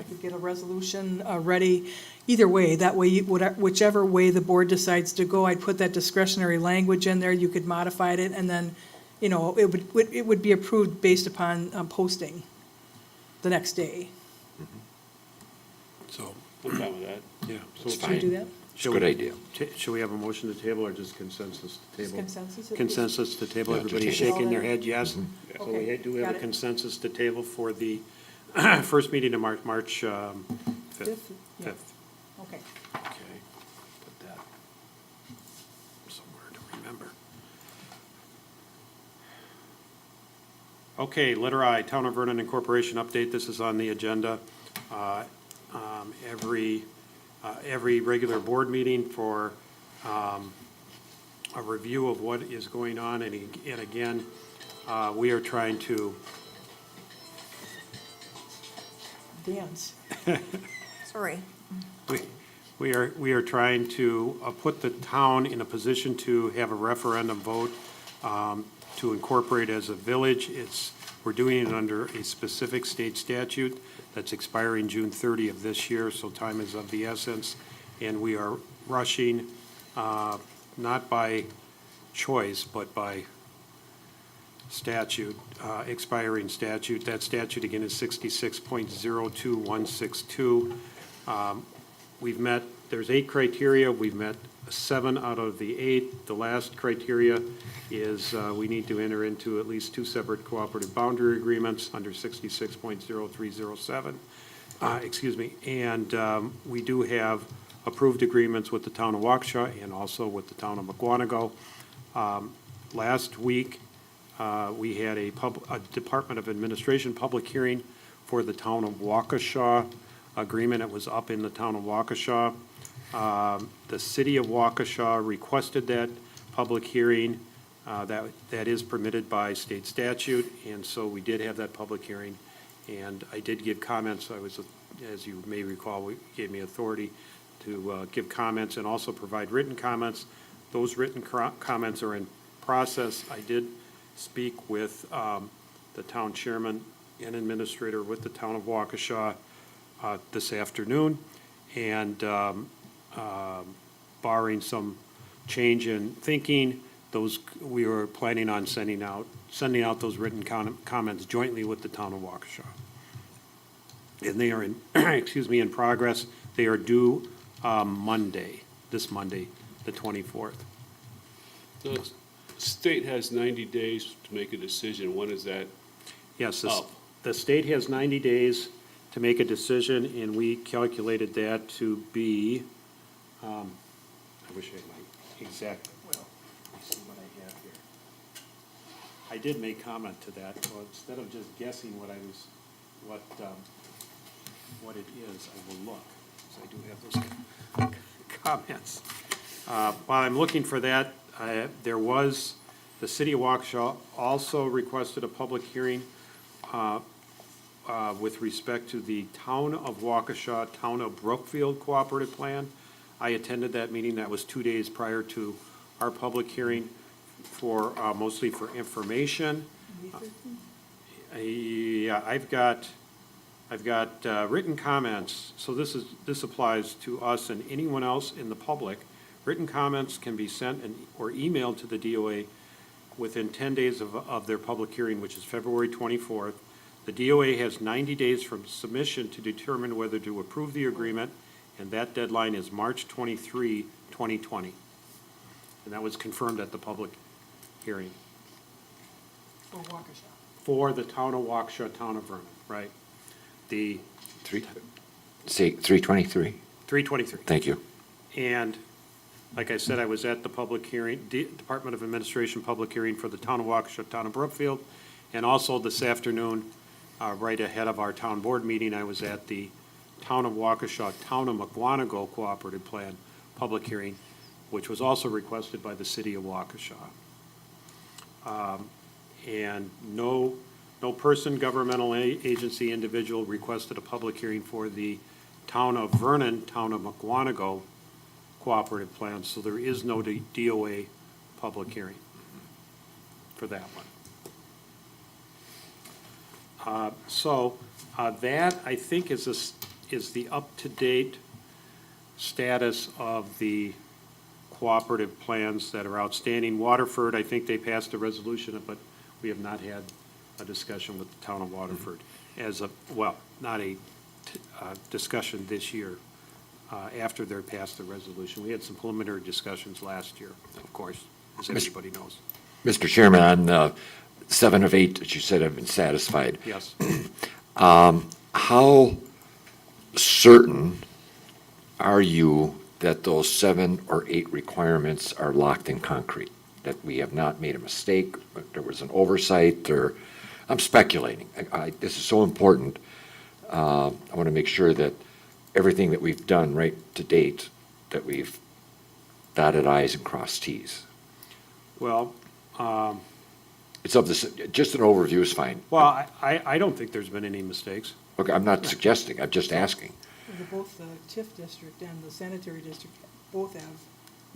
could get a resolution ready. Either way, that way, whichever way the board decides to go, I'd put that discretionary language in there, you could modify it, and then, it would be approved based upon posting the next day. so, I'm fine with that. yeah. That's Should we do fine. that? It's a good idea. Should we have a motion to table or just consensus to Just table? consensus? Consensus to table, Yeah, to everybody table. shaking their head, yes? So we Okay, do have got a it. consensus to table for the first meeting in March 5th. Fifth? Yeah. 5th. Okay. Okay, put that somewhere to remember. Okay, letter I, Town of Vernon Incorporation update, this is on the agenda. Every regular board meeting for a review of what is going on, and again, we are trying to, Dance. Sorry. we are trying to put the town in a position to have a referendum vote to incorporate as a village. We're doing it under a specific state statute that's expiring June 30 of this year, so time is of the essence. And we are rushing, not by choice, but by statute, expiring statute. That statute, again, is 66.02162. We've met, there's 8 criteria, we've met 7 out of the 8. The last criteria is we need to enter into at least 2 separate cooperative boundary agreements under 66.0307. Excuse me, and we do have approved agreements with the town of Waukesha and also with the town of McWanago. Last week, we had a Department of Administration public hearing for the town of Waukesha agreement. It was up in the town of Waukesha. The city of Waukesha requested that public hearing. That is permitted by state statute, and so we did have that public hearing. And I did give comments. As you may recall, we gave me authority to give comments and also provide written comments. Those written comments are in process, I did speak with the town chairman and administrator with the town of Waukesha this afternoon, and barring some change in thinking, we were planning on sending out those written comments jointly with the town of Waukesha. And they are in, excuse me, in progress. They are due this Monday, the 24th. The state has 90 days to make a decision. When is that Yes, up? the state has 90 days to make a decision, and we calculated that to be, I wish I had my exact, well, let me see what I have here. I did make comment to that, so instead of just guessing what it is, I will look, so I do have those comments. While I'm looking for that, the city of Waukesha also requested a public hearing with respect to the Town of Waukesha, Town of Brookfield Cooperative Plan. I attended that meeting. That was 2 days prior to our public hearing for, mostly for information. Yeah, I've got written comments, so this applies to us and anyone else in the public. Written comments can be sent or emailed to the DOA within 10 days of their public hearing, which is February 24th. The DOA has 90 days from submission to determine whether to approve the agreement, and that deadline is March 23, 2020. And that was confirmed at the public hearing For Waukesha. for the town of Waukesha, town of Vernon, right? The 323. 323. Thank you. And like I said, I was at the public hearing, Department of Administration public hearing for the town of Waukesha, town of Brookfield, and also this afternoon, right ahead of our town board meeting, I was at the town of Waukesha, town of Mukwonago Cooperative Plan public hearing, which was also requested by the city of Waukesha. And no person, governmental agency, individual requested a public hearing for the town of Vernon, town of Mukwonago Cooperative Plan, so there is no DOA public hearing for that one. That, I think, is the up-to-date status of the cooperative plans that are outstanding. Waterford, I think they passed a resolution, but we have not had a discussion with the town of Waterford not a discussion this year after they're passed the resolution. We had some preliminary discussions last year, of course, as everybody knows. Mr. Chairman, on 7 of 8 that you said have been satisfied, Yes. how certain are you that those 7 or 8 requirements are locked in concrete? That we have not made a mistake, but there was an oversight, or, I'm speculating. This is so important. I want to make sure that everything that we've done right to date, that we've dotted i's and crossed t's. Well, It's of this, just an overview is fine. I don't think there's been any mistakes. Okay, I'm not suggesting, I'm just asking. Both the TIF district and the sanitary district both have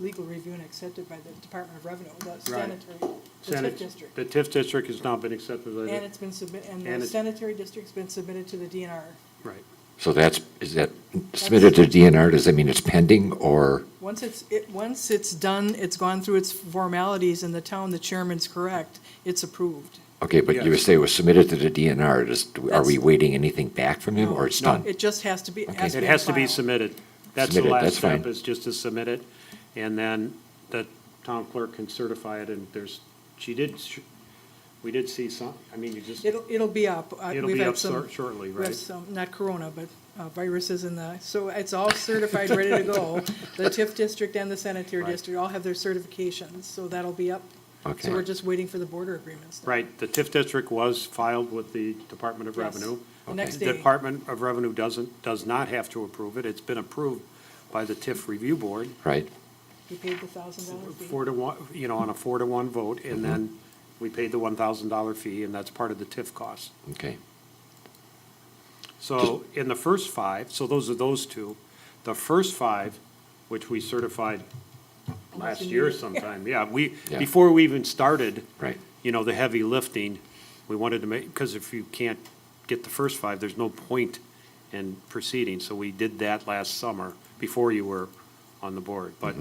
legal review and accepted by the Department of Revenue, the sanitary, the TIF district. The TIF district has now been accepted by And it's been and and the it- sanitary district's been submitted to the DNR. right. So is that submitted to DNR, does that mean it's pending, or? Once it's done, it's gone through its formalities in the town, the chairman's correct, it's approved. Okay, but you Yes. say it was submitted to the DNR, are we That's- waiting anything back from him, or it's No, done? it just has to be, Okay. has to It be has to be filed. submitted. That's the Submitted, last that's step, fine. is just to submit it, and then the town clerk can certify it, and we did see some, I mean, you just, It'll be up. it'll We've be had up some- shortly, We have right? some, not corona, but viruses so it's all certified, ready to go. The TIF district and the sanitary Right. district all have their certifications, so that'll be up. Okay. So we're just waiting for the border agreements. now. Right, the TIF district was filed with the Department of Yes. Revenue. The next The day. Department of Revenue does not have to approve it. It's been approved by the TIF Review Board. Right, We paid the $1,000 fee. 4-1, on a 4-1 vote, and then we paid the $1,000 fee, and that's part of the TIF cost. okay. So in the first 5, so those are those two. The first 5, which we certified last in year May. sometime, yeah. Yeah. Before we even started, Right. the heavy lifting, we wanted to make, because if you can't get the first 5, there's no point in proceeding. So we did that last summer, before you were on the board. But,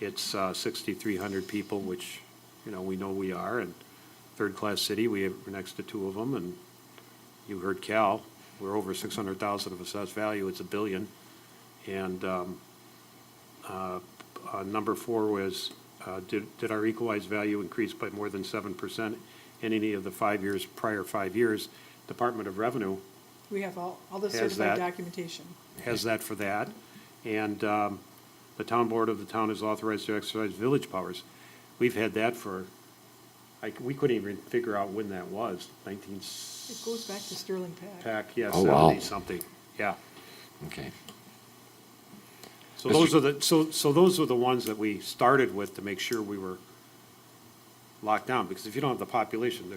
it's 6,300 people, which, we know we are, and third-class city, we're next to 2 of them, and you heard Cal, we're over 600,000 of assessed value, it's $1 billion. And number 4 was, did our equalized value increase by more than 7% in any of the prior 5 years? Department of Revenue We have all the Has certified that. documentation. has that for that. And the town board of the town is authorized to exercise village powers. We've had that for, we couldn't even figure out when that was, 19. It goes back to Sterling Pack. Pack, yeah, Oh, wow. 70-something, yeah. Okay. So those are those are the ones that we started with to make sure we were locked down, because if you don't have the population,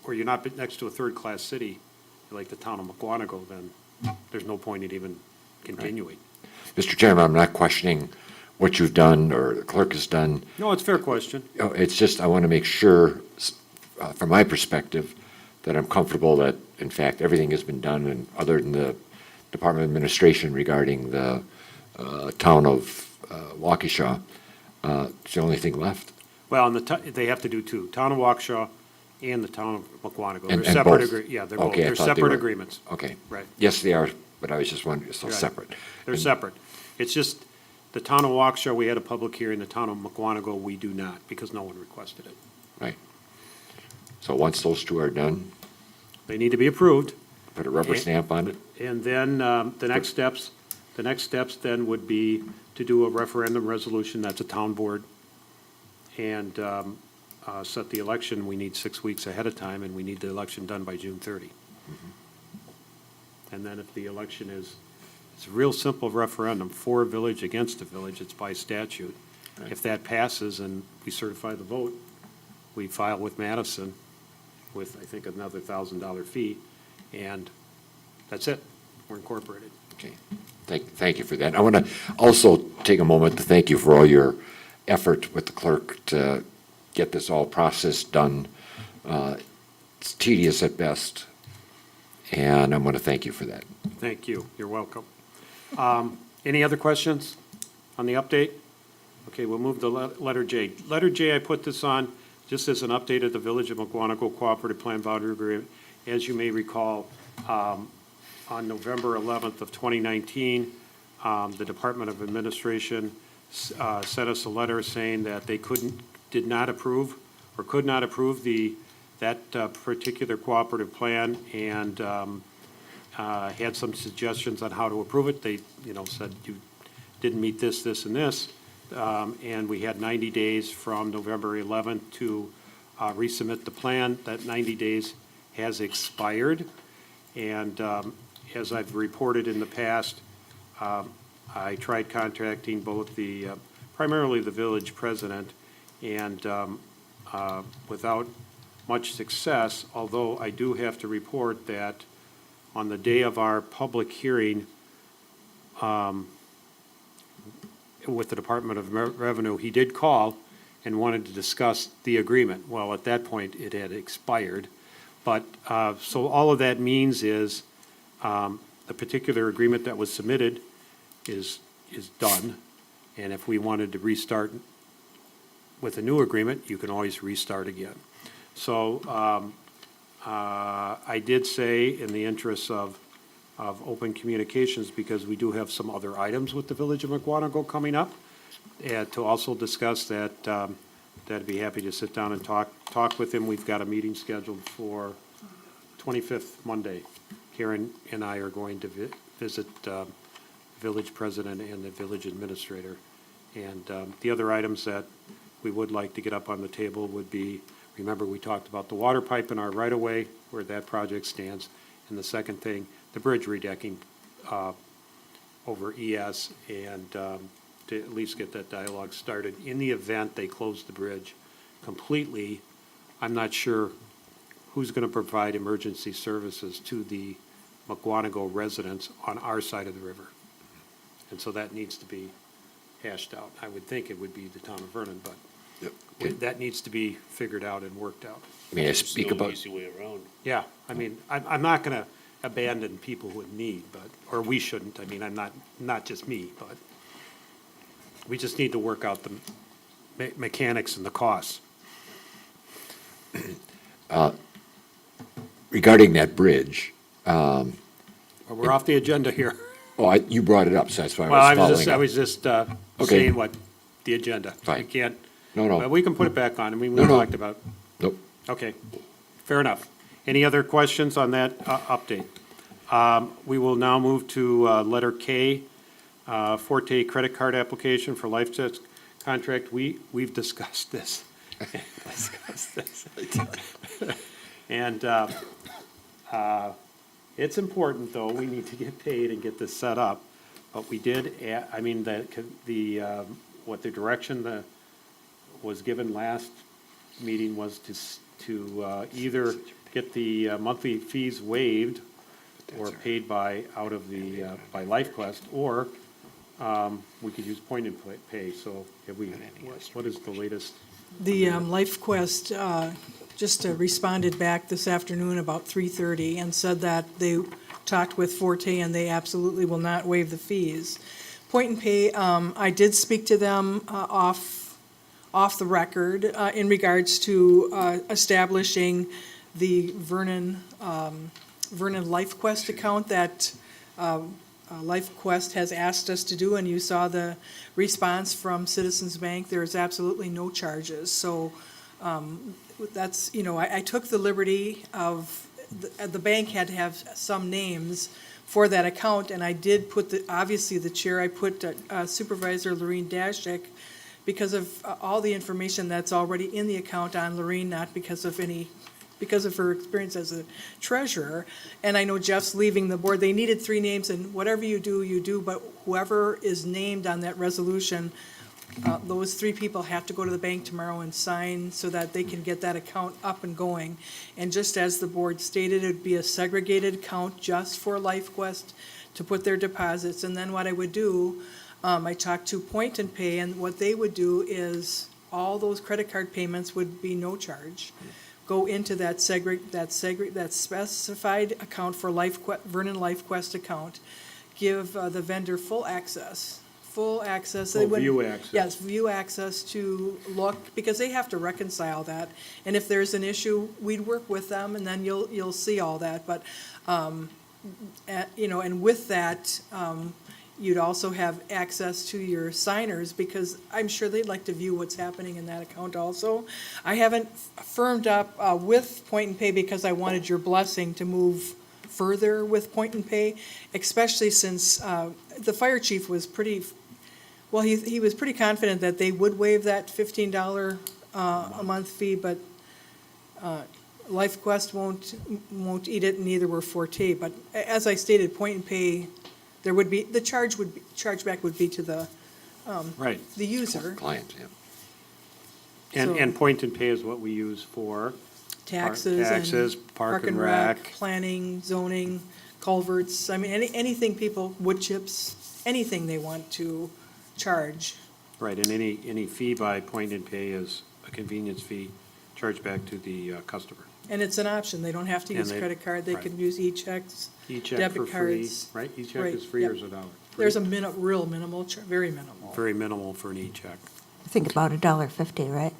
or you're not next to a third-class city, like the town of Mukwonago, then there's no point in even continuing. Mr. Chairman, I'm not questioning what you've done or the clerk has done. No, it's a fair question. It's just, I want to make sure, from my perspective, that I'm comfortable that, in fact, everything has been done, and other than the Department of Administration regarding the town of Waukesha, it's the only thing left. Well, and they have to do 2, town of Waukesha and the town of Mukwonago. They're And separate, both? yeah, they're both, Okay, I they're thought they separate were- agreements. Okay. Right. Yes, they are, but I was just wondering, so Right. separate. They're And- separate. It's just, the town of Waukesha, we had a public hearing, the town of Mukwonago, we do not, because no one requested it. Right. So once those 2 are done, They need to be approved, put a rubber Yeah. stamp on it. and then the next steps then would be to do a referendum resolution, that's a town board, and set the election. We need 6 weeks ahead of time, and we need the election done by June 30. And then if the election it's a real simple referendum, for a village, against a village, it's by statute. If that passes and we certify the vote, we file with Madison with, I think, another $1,000 fee, and that's it. We're incorporated. Okay. Thank you for that. I want to also take a moment to thank you for all your effort with the clerk to get this all process done. It's tedious at best, and I want to thank you for that. Thank you. You're welcome. Any other questions on the update? Okay, we'll move to letter J. Letter J, I put this on just as an update of the Village of Mukwonago Cooperative Plan Boundary Agreement. As you may recall, on November 11th of 2019, the Department of Administration sent us a letter saying that they did not approve or could not approve that particular cooperative plan, and had some suggestions on how to approve it. They, said you didn't meet this, this, and this. And we had 90 days from November 11th to resubmit the plan. That 90 days has expired. And as I've reported in the past, I tried contacting both primarily the village president, and without much success, although I do have to report that on the day of our public hearing with the Department of Revenue, he did call and wanted to discuss the agreement. Well, at that point, it had expired. But, so all of that means is the particular agreement that was submitted is done. And if we wanted to restart with a new agreement, you can always restart again. So I did say, in the interests of open communications, because we do have some other items with the Village of Mukwonago coming up, and to also discuss that, I'd be happy to sit down and talk with him. We've got a meeting scheduled for 25th, Monday. Karen and I are going to visit village president and the village administrator. And the other items that we would like to get up on the table would be, remember, we talked about the water pipe in our right-of-way, where that project stands. And the second thing, the bridge redecking over ES, and to at least get that dialogue started. In the event they close the bridge completely, I'm not sure who's going to provide emergency services to the Mukwonago residents on our side of the river. And so that needs to be hashed out. I would think it would be the town of Vernon, but Yep. Okay. that needs to be figured out and worked out. May I There's speak no about, easy way around. Yeah, I mean, I'm not gonna abandon people who need, but, or we shouldn't, I mean, I'm not just me, but we just need to work out the mechanics and the costs. regarding that bridge, Well, we're off the agenda here. you brought it up, so that's why Well, I was following I up. was just Okay. saying what, the agenda. Fine. We can't, No, well, no, we can put it back on, I mean, we No, no. talked about, nope. okay, fair enough. Any other questions on that update? We will now move to letter K, Forte credit card application for lifestyle contract. We've discussed this. Discussed this. And it's important, though, we need to get paid and get this set up. But we did, I mean, what the direction was given last meeting was to either get the monthly fees waived or paid by, out of the, by LifeQuest, or we could use point and pay. So have we, what is the latest? The LifeQuest just responded back this afternoon about 3:30 and said that they talked with Forte and they absolutely will not waive the fees. Point and Pay, I did speak to them off the record in regards to establishing the Vernon LifeQuest account that LifeQuest has asked us to do, and you saw the response from Citizens Bank. There is absolutely no charges. So that's, I took the liberty of, the bank had to have some names for that account, and I did put obviously the chair, I put Supervisor Lorene Dashik because of all the information that's already in the account on Lorene, not because of her experience as a treasurer. And I know Jeff's leaving the board. They needed 3 names, and whatever you do, but whoever is named on that resolution, those 3 people have to go to the bank tomorrow and sign so that they can get that account up and going. And just as the board stated, it would be a segregated account just for LifeQuest to put their deposits. And then what I would do, I talked to Point and Pay, and what they would do is all those credit card payments would be no charge. Go into that specified account for Vernon LifeQuest account, give the vendor full access. They wouldn't- View access. Yes, view access to look, because they have to reconcile that. And if there's an issue, we'd work with them, and then you'll see all that. But, and with that, you'd also have access to your signers, because I'm sure they'd like to view what's happening in that account also. I haven't firmed up with Point and Pay because I wanted your blessing to move further with Point and Pay, especially since the fire chief was pretty, well, he was pretty confident that they would waive that $15 a month fee, but LifeQuest won't eat it, and neither were Forte. But as I stated, Point and Pay, there would be, the chargeback would be to the Right. the user. Client, yeah. And point and pay is what we use for Taxes taxes, and park and rec. planning, zoning, culverts, I mean, anything people, wood chips, anything they want to charge. Right, and any fee by point and pay is a convenience fee charged back to the customer. And it's an option, they don't have to And use they- credit card, they right. can use e-checks. E-check Debit for free, cards. right? E-check Right, is free or is yep. $1? There's a Free. real minimal, very minimal. Very minimal for an e-check. I think about $1.50, right?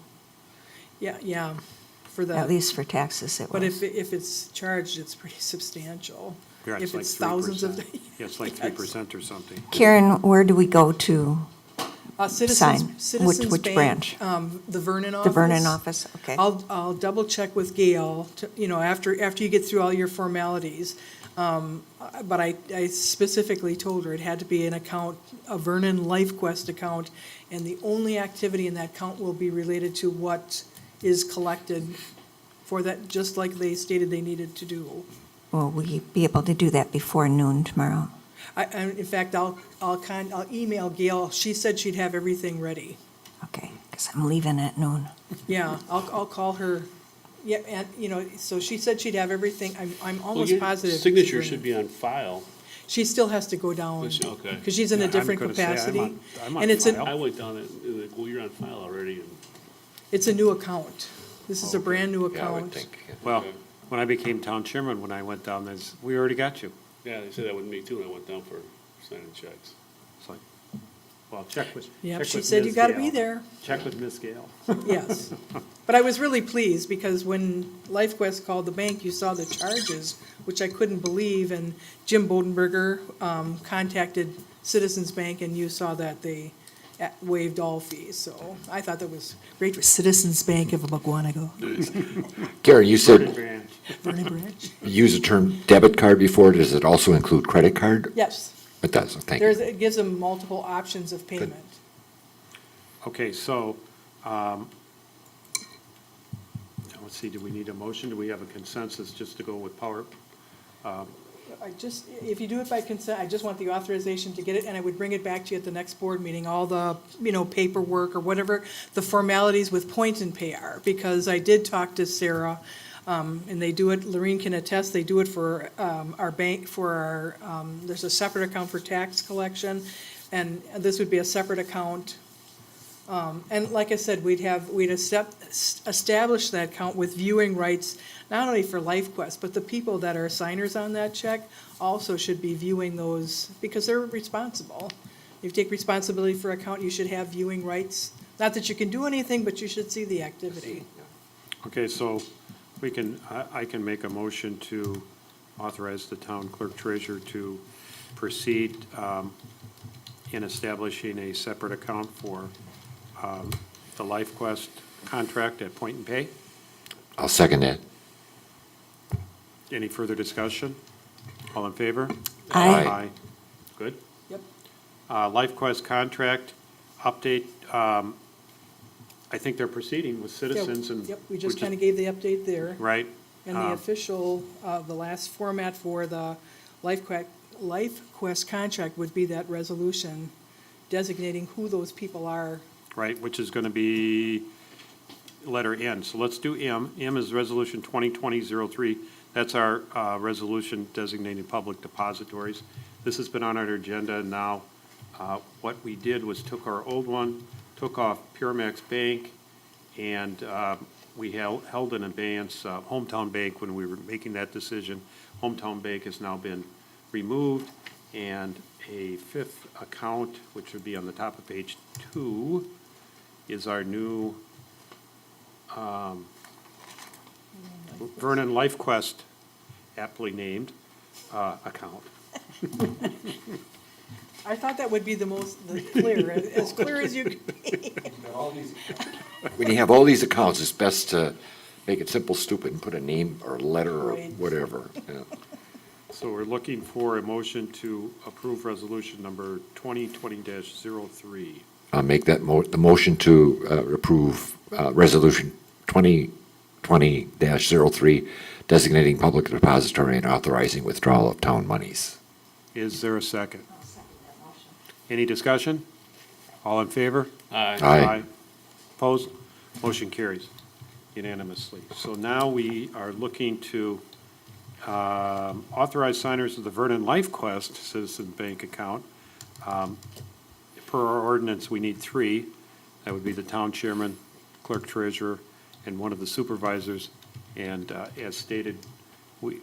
Yeah, for the. At least for taxes it was. But if it's charged, it's pretty substantial. Yeah, If like it's thousands of. 3%. Yeah, it's like 3% or something. Karen, where do we go to sign? Citizens Which Bank, branch? The Vernon office. The Vernon office? Okay. I'll double check with Gail, after you get through all your formalities. But I specifically told her it had to be an account, a Vernon LifeQuest account, and the only activity in that account will be related to what is collected for that, just like they stated they needed to do. Will we be able to do that before noon tomorrow? In fact, I'll email Gail. She said she'd have everything ready. Okay, because I'm leaving at noon. Yeah, I'll call her. Yeah, and, so she said she'd have everything. I'm Well, almost your positive. signature should be on file. She still has to go down. Was she? Okay. Because she's in Yeah, a I'm different gonna say I'm capacity. on And it's an, file. I went down and, like, well, you're on file already, and it's a new account. This is a Okay. brand-new Yeah, I would account. think. Yeah. Well, when I became town chairman, when I went down, we already got you. yeah, they said that with me too, and I went down for signing checks. It's like, well, check with. Yep, check she with said you Ms. gotta Gale. be there. Check with Miss Gale. Yes. But I was really pleased because when LifeQuest called the bank, you saw the charges, which I couldn't believe, and Jim Bodenberger contacted Citizens Bank, and you saw that they waived all fees. So I thought that was great for Citizens Bank of Abaguanago, Gary, you said Branch. Vernon Branch. you used the term debit card before. Does it also include credit card? Yes, It does, thank you. it gives them multiple options of payment. Okay, so, let's see, do we need a motion? Do we have a consensus just to go with power? If you do it by consent, I just want the authorization to get it, and I would bring it back to you at the next board meeting, all the, paperwork or whatever the formalities with point and pay are, because I did talk to Sarah, and they do it, Lorene can attest, they do it for, our bank, for our, there's a separate account for tax collection, and this would be a separate account. And like I said, we'd establish that account with viewing rights, not only for LifeQuest, but the people that are signers on that check also should be viewing those, because they're responsible. If you take responsibility for account, you should have viewing rights. Not that you can do anything, but you should see the activity. Okay, so I can make a motion to authorize the town clerk treasurer to proceed in establishing a separate account for the LifeQuest contract at Point and Pay. I'll second that. Any further discussion? All in favor? Aye. Good. Yep. LifeQuest contract update, I think they're proceeding with citizens and. Yep, we just kind of gave the update there. Right. And the official, the last format for the LifeQuest contract would be that resolution designating who those people are. Right, which is going to be letter N. So let's do M. M is Resolution 2020-03. That's our resolution designating public depositories. This has been on our agenda, and now what we did was took our old one, took off Puremax Bank, and we held in abeyance Hometown Bank when we were making that decision. Hometown Bank has now been removed, and a fifth account, which would be on the top of page 2, is our new Vernon LifeQuest, aptly named, account. I thought that would be the clear, as clear as you can be. When you have all these accounts, it's best to make it simple, stupid, and put a name or a letter or Right. whatever. Yeah. So we're looking for a motion to approve resolution number 2020-03. I'll make that the motion to approve Resolution 2020-03, designating public depository and authorizing withdrawal of town monies. Is there a second? Any discussion? All in favor? Aye. Aye. Opposed? Motion carries unanimously. So now we are looking to authorize signers of the Vernon LifeQuest Citizen Bank account. Per our ordinance, we need 3. That would be the town chairman, clerk treasurer, and one of the supervisors. And as stated, we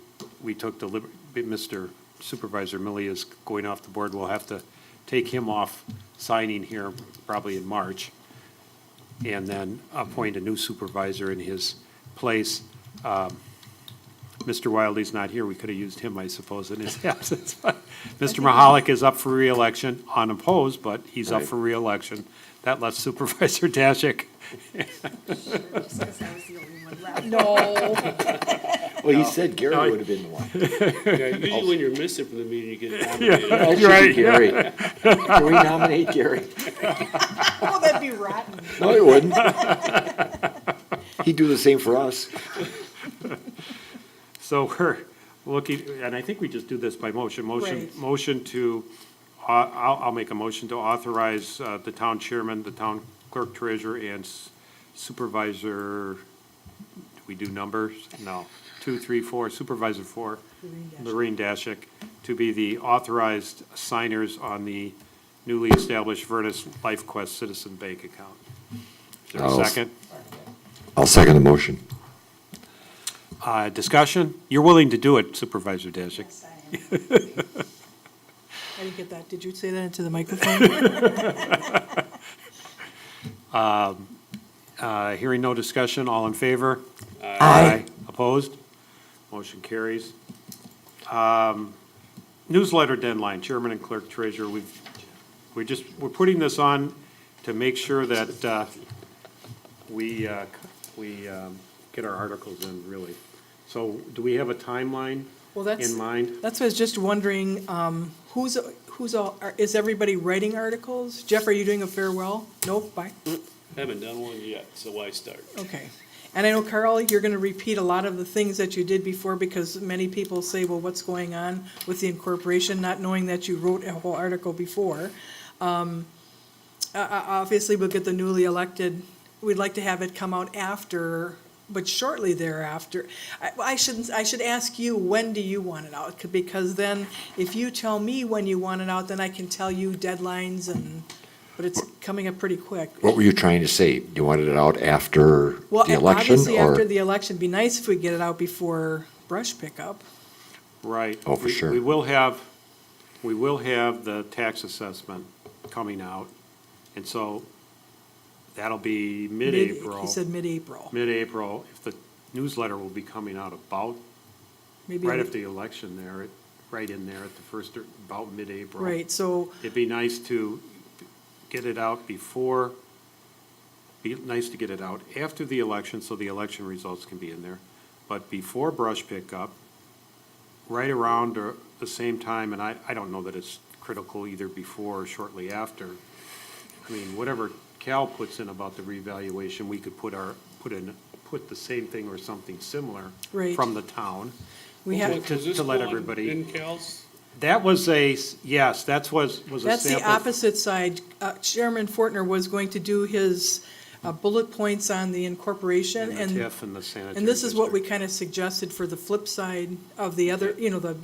took Mr. Supervisor Millie is going off the board. We'll have to take him off signing here probably in March, and then appoint a new supervisor in his place. Mr. Wildey's not here. We could have used him, I suppose, in his absence. But Mr. Mahalik is up for reelection, unopposed, but he's up Right. for reelection. That left Supervisor Dashik. No, Well, he said Gary would have been the one. Yeah, usually when you're missing from the meeting, you get nominated. That should be Gary. Can we nominate Gary? oh, that'd be rotten. No, he wouldn't. He'd do the same for us. So we're looking, and I think we just do this by motion. Right. Motion to, I'll make a motion to authorize the town chairman, the town clerk treasurer, and supervisor, we do numbers? No. 2, 3, 4, Supervisor 4, Lorraine Dashik, to be the authorized signers on the newly established Vernon LifeQuest Citizen Bank account. Is there a I'll- second? I'll second the motion. Discussion? You're willing to do it, Supervisor Dashik? I didn't get that. Did you say that into the microphone? Hearing no discussion, all in favor? Aye. Opposed? Motion carries. Newsletter deadline, Chairman and Clerk Treasurer, we're putting this on to make sure that we get our articles in, really. So do we have a timeline Well, that's, in mind? that's what I was just wondering, who's all, is everybody writing articles? Jeff, are you doing a farewell? Nope, bye? Haven't done one yet, so why start? Okay. And I know, Carl, you're gonna repeat a lot of the things that you did before, because many people say, well, what's going on with the incorporation, not knowing that you wrote a whole article before. Obviously, we'll get the newly elected, we'd like to have it come out after, but shortly thereafter. I should ask you, when do you want it out? Because then, if you tell me when you want it out, then I can tell you deadlines but it's coming up pretty quick. What were you trying to say? You wanted it out after Well, the election, obviously, or? after the election, be nice if we get it out before brush pickup. Right. Oh, for sure. We will have the tax assessment coming out, and so that'll be mid-April. He said mid-April. Mid-April, if the newsletter will be coming out about, Maybe right after the election there, right in there at the first, about mid-April. Right, so, It'd be nice to get it out before, be nice to get it out after the election, so the election results can be in there. But before brush pickup, right around the same time, and I don't know that it's critical either before or shortly after. I mean, whatever Cal puts in about the revaluation, we could put the same thing or something similar Right. from the town. we have, To- Was this to let going everybody- in Cal's? That was yes, that was a that's the sample. opposite side. Chairman Fortner was going to do his bullet points on the incorporation, And the TIF and the sanitary and this is what we district. kind of suggested for the flip side of the other, the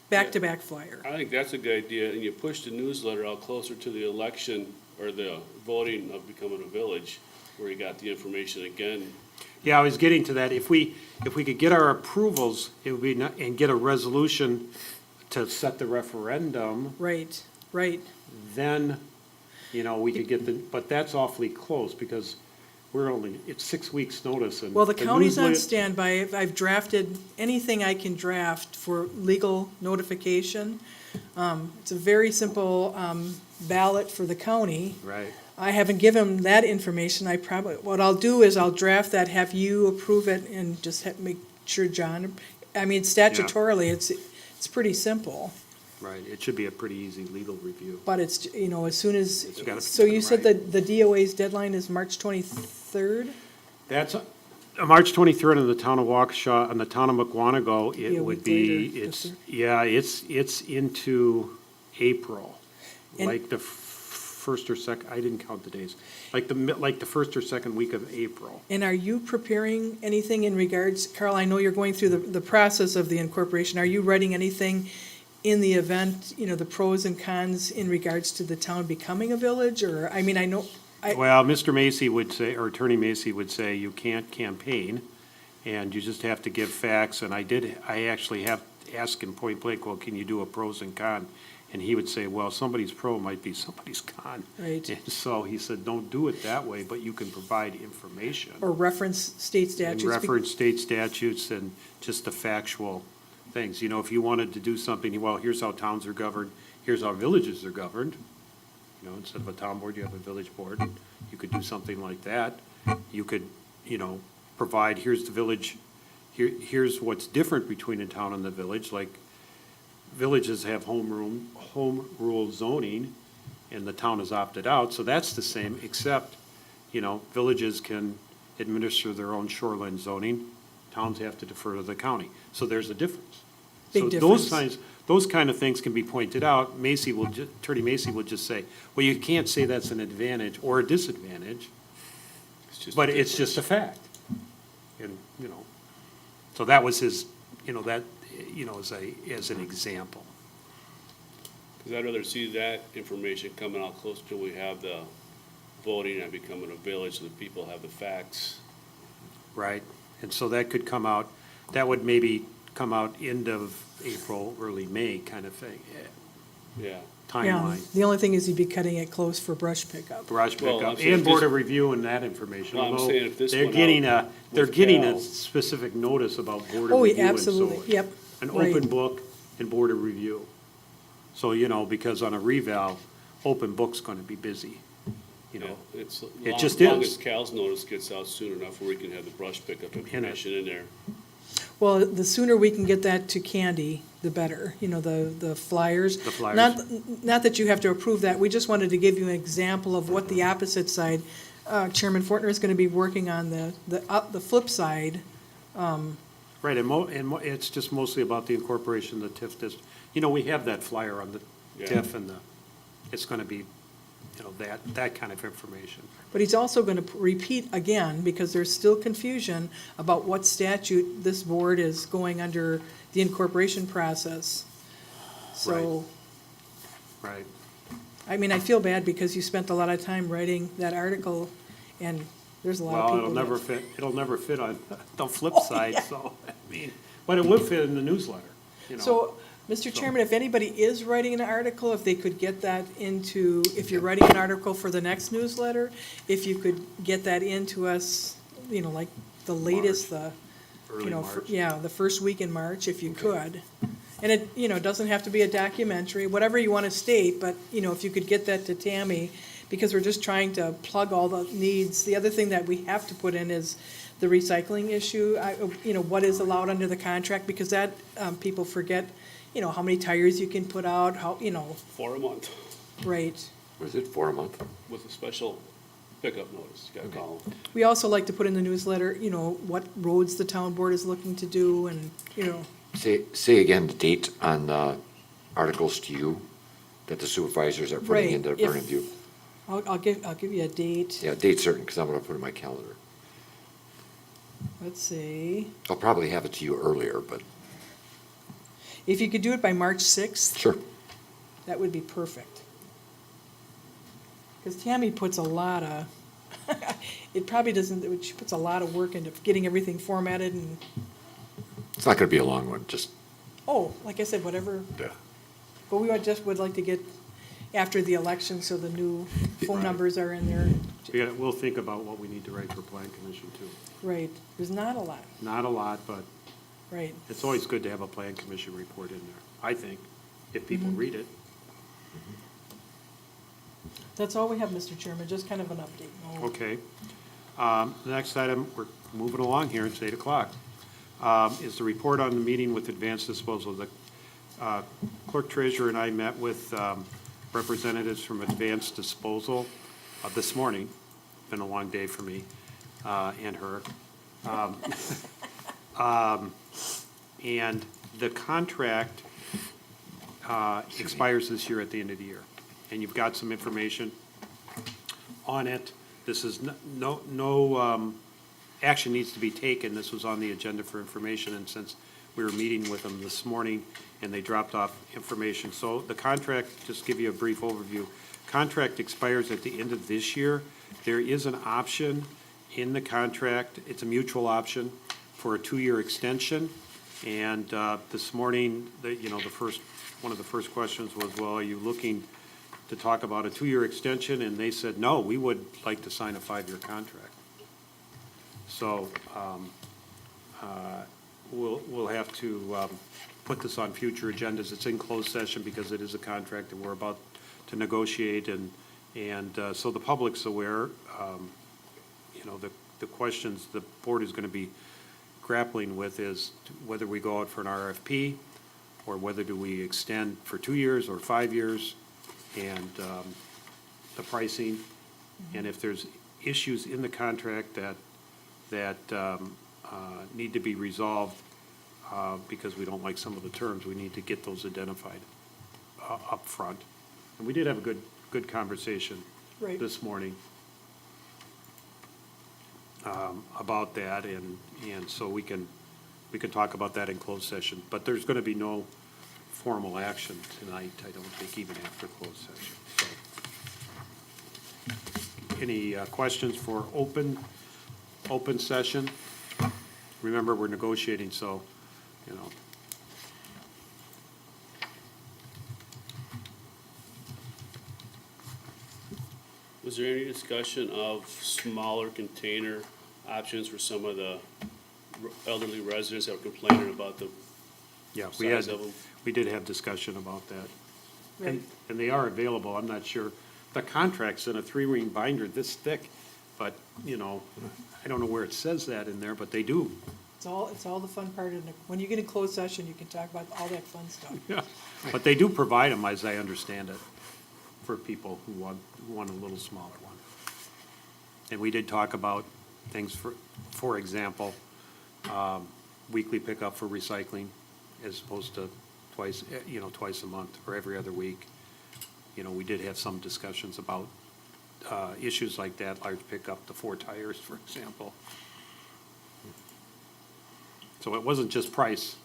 back-to-back flyer. I think that's a good idea, and you push the newsletter out closer to the election or the voting of becoming a village, where you got the information again. Yeah, I was getting to that. If we could get our approvals, it would be, and get a resolution to set the referendum, Right, right. then, we could get but that's awfully close, because it's 6 weeks' notice, and. Well, the county's on newsletter- standby. I've drafted anything I can draft for legal notification. It's a very simple ballot for the county. Right. I haven't given that information. What I'll do is I'll draft that, have you approve it, and just make sure John, statutorily, it's pretty simple. Right, it should be a pretty easy legal review. But it's, as soon as, gotta be so you done said right. that the DOA's deadline is March 23rd? That's, March 23rd in the town of Waukesha, in the town of Mukwonago, Be a it would week be, later, it's, yes, sir. yeah, it's into April. And- Like the first or second, I didn't count the days, like the first or second week of April. And are you preparing anything in regards, Carl, I know you're going through the process of the incorporation. Are you writing anything in the event, the pros and cons in regards to the town becoming a village? Or, I know, Well, Mr. Macy would say, or Attorney Macy would say, you can't campaign, and you just have to give facts, and I actually have asked him point blank, well, can you do a pros and cons? And he would say, well, somebody's pro might be somebody's con. Right. And so he said, don't do it that way, but you can provide information. or reference state And statutes? reference state statutes and just the factual things. If you wanted to do something, well, here's how towns are governed, here's how villages are governed. Instead of a town board, you have a village board. You could do something like that. You could, provide, here's the village, here's what's different between a town and the village, like villages have home rule zoning, and the town has opted out, so that's the same, except, villages can administer their own shoreline zoning, towns have to defer to the county, so there's a difference. Big So difference. those kind of things can be pointed out. Attorney Macy will just say, well, you can't say that's an advantage or a disadvantage, but it's just a fact. And, So that was his, that, as an example. Because I'd rather see that information coming out close till we have the voting and becoming a village so that people have the facts. Right, and so that could come out, that would maybe come out end of April, early May kind of thing, Yeah. Yeah, timeline. the only thing is you'd be cutting it close for brush pickup. Brush Well, I'm pickup, saying and if Board this- of Review and that information, Well, I'm although saying if this they're went getting out they're with getting Cal- a specific notice about Board of Oh, Review and so absolutely, on. yep. An right. open book and Board of Review. So, because on a reval, open book's gonna be busy, It's It just long is. as Cal's notice gets out soon enough where we can have the brush pickup information in there. Well, the sooner we can get that to Candy, the better, the flyers. The flyers. Not that you have to approve that, we just wanted to give you an example of what the opposite side, Chairman Fortner is gonna be working on the flip side. Right, it's just mostly about the incorporation of the TIF district. We have that flyer on the Yeah. TIF and it's gonna be, that kind of information. But he's also gonna repeat again, because there's still confusion about what statute this board is going under the incorporation process. So, Right. I mean, I feel bad because you spent a lot of time writing that article, and there's a lot of Well, people it'll never fit on the flip Oh, side, yeah. so, but it would fit in the newsletter, So, Mr. Chairman, if anybody is writing an article, if they could get that into, if you're writing an article for the next newsletter, if you could get that into us, like the latest, Early March. yeah, the first week in March, if you could. And it, doesn't have to be a documentary, whatever you want to state, but, if you could get that to Tammy, because we're just trying to plug all the needs. The other thing that we have to put in is the recycling issue, what is allowed under the contract, because that, people forget, how many tires you can put out, how, 4 a month right. Was it 4 a month? with a special pickup notice. You gotta call them. We also like to put in the newsletter, what roads the town board is looking to do, and, Say again the date on the articles to you that the supervisors are putting Right, into if- Vernon View. I'll give you a date. Yeah, date certain, because I'm gonna put it in my calendar. Let's see, I'll probably have it to you earlier, but if you could do it by March 6th, sure. that would be perfect. Because Tammy puts a lot of, it probably doesn't, she puts a lot of work into getting everything formatted and, It's not gonna be a long one, just, like I said, whatever. yeah. But we would like to get after the election, so the new phone Right. numbers are in there. We'll think about what we need to write for Plan Commission too. Right, there's not a lot, Not a lot, but right. it's always good to have a Plan Commission report in there, I think, if people Mm-hmm. read it. That's all we have, Mr. Chairman, just kind of an update. No- Okay. The next item, we're moving along here, it's 8:00, is the report on the meeting with advanced disposal. The clerk treasurer and I met with representatives from Advanced Disposal this morning. Been a long day for me and her. And the contract expires this year at the end of the year. And you've got some information on it. This is no action needs to be taken. This was on the agenda for information, and since we were meeting with them this morning, and they dropped off information. So the contract, just to give you a brief overview, contract expires at the end of this year. There is an option in the contract, it's a mutual option for a 2-year extension. And this morning, one of the first questions was, well, are you looking to talk about a 2-year extension? And they said, no, we would like to sign a 5-year contract. So we'll have to put this on future agendas. It's in closed session because it is a contract that we're about to negotiate, and so the public's aware. The questions the board is going to be grappling with is whether we go out for an RFP, or whether do we extend for 2 years or 5 years, and the pricing, and if there's issues in the contract that need to be resolved because we don't like some of the terms, we need to get those identified up front. And we did have a good conversation Right. this morning about that, and so we can we can talk about that in closed session, but there's gonna be no formal action tonight, I don't think, even after closed session, so. Any questions for open session? Remember, we're negotiating, so, you know. Was there any discussion of smaller container options for some of the elderly residents that were complaining about the Yeah, size of them? we did have discussion about that. Right. And they are available, I'm not sure, the contract's in a 3-ring binder this thick, but, you know, I don't know where it says that in there, but they do. It's all the fun part of, when you get in closed session, you can talk about all that fun stuff. Yeah. But they do provide them, as I understand it, for people who want a little smaller one. And we did talk about things for example, weekly pickup for recycling as opposed to twice a month or every other week. You know, we did have some discussions about issues like that, large pickup, the 4 tires, for example. So it wasn't just price.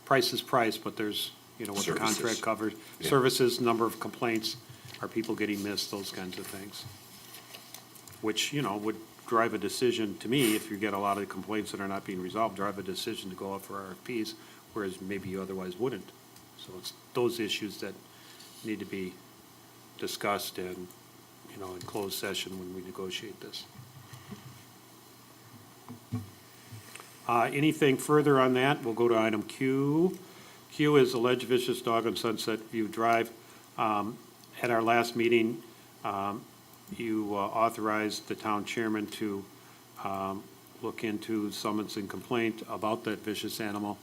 Price is price, but there's, you know, what the Services. contract covers. Yeah. Services, number of complaints, are people getting missed, those kinds of things. Which, you know, would drive a decision, to me, if you get a lot of complaints that are not being resolved, drive a decision to go out for RFPs, whereas maybe you otherwise wouldn't. So it's those issues that need to be discussed in, you know, in closed session when we negotiate this. Anything further on that? We'll go to item Q. Q is alleged vicious dog on Sunset View Drive. At our last meeting, you authorized the town chairman to look into summons and complaint about that vicious animal.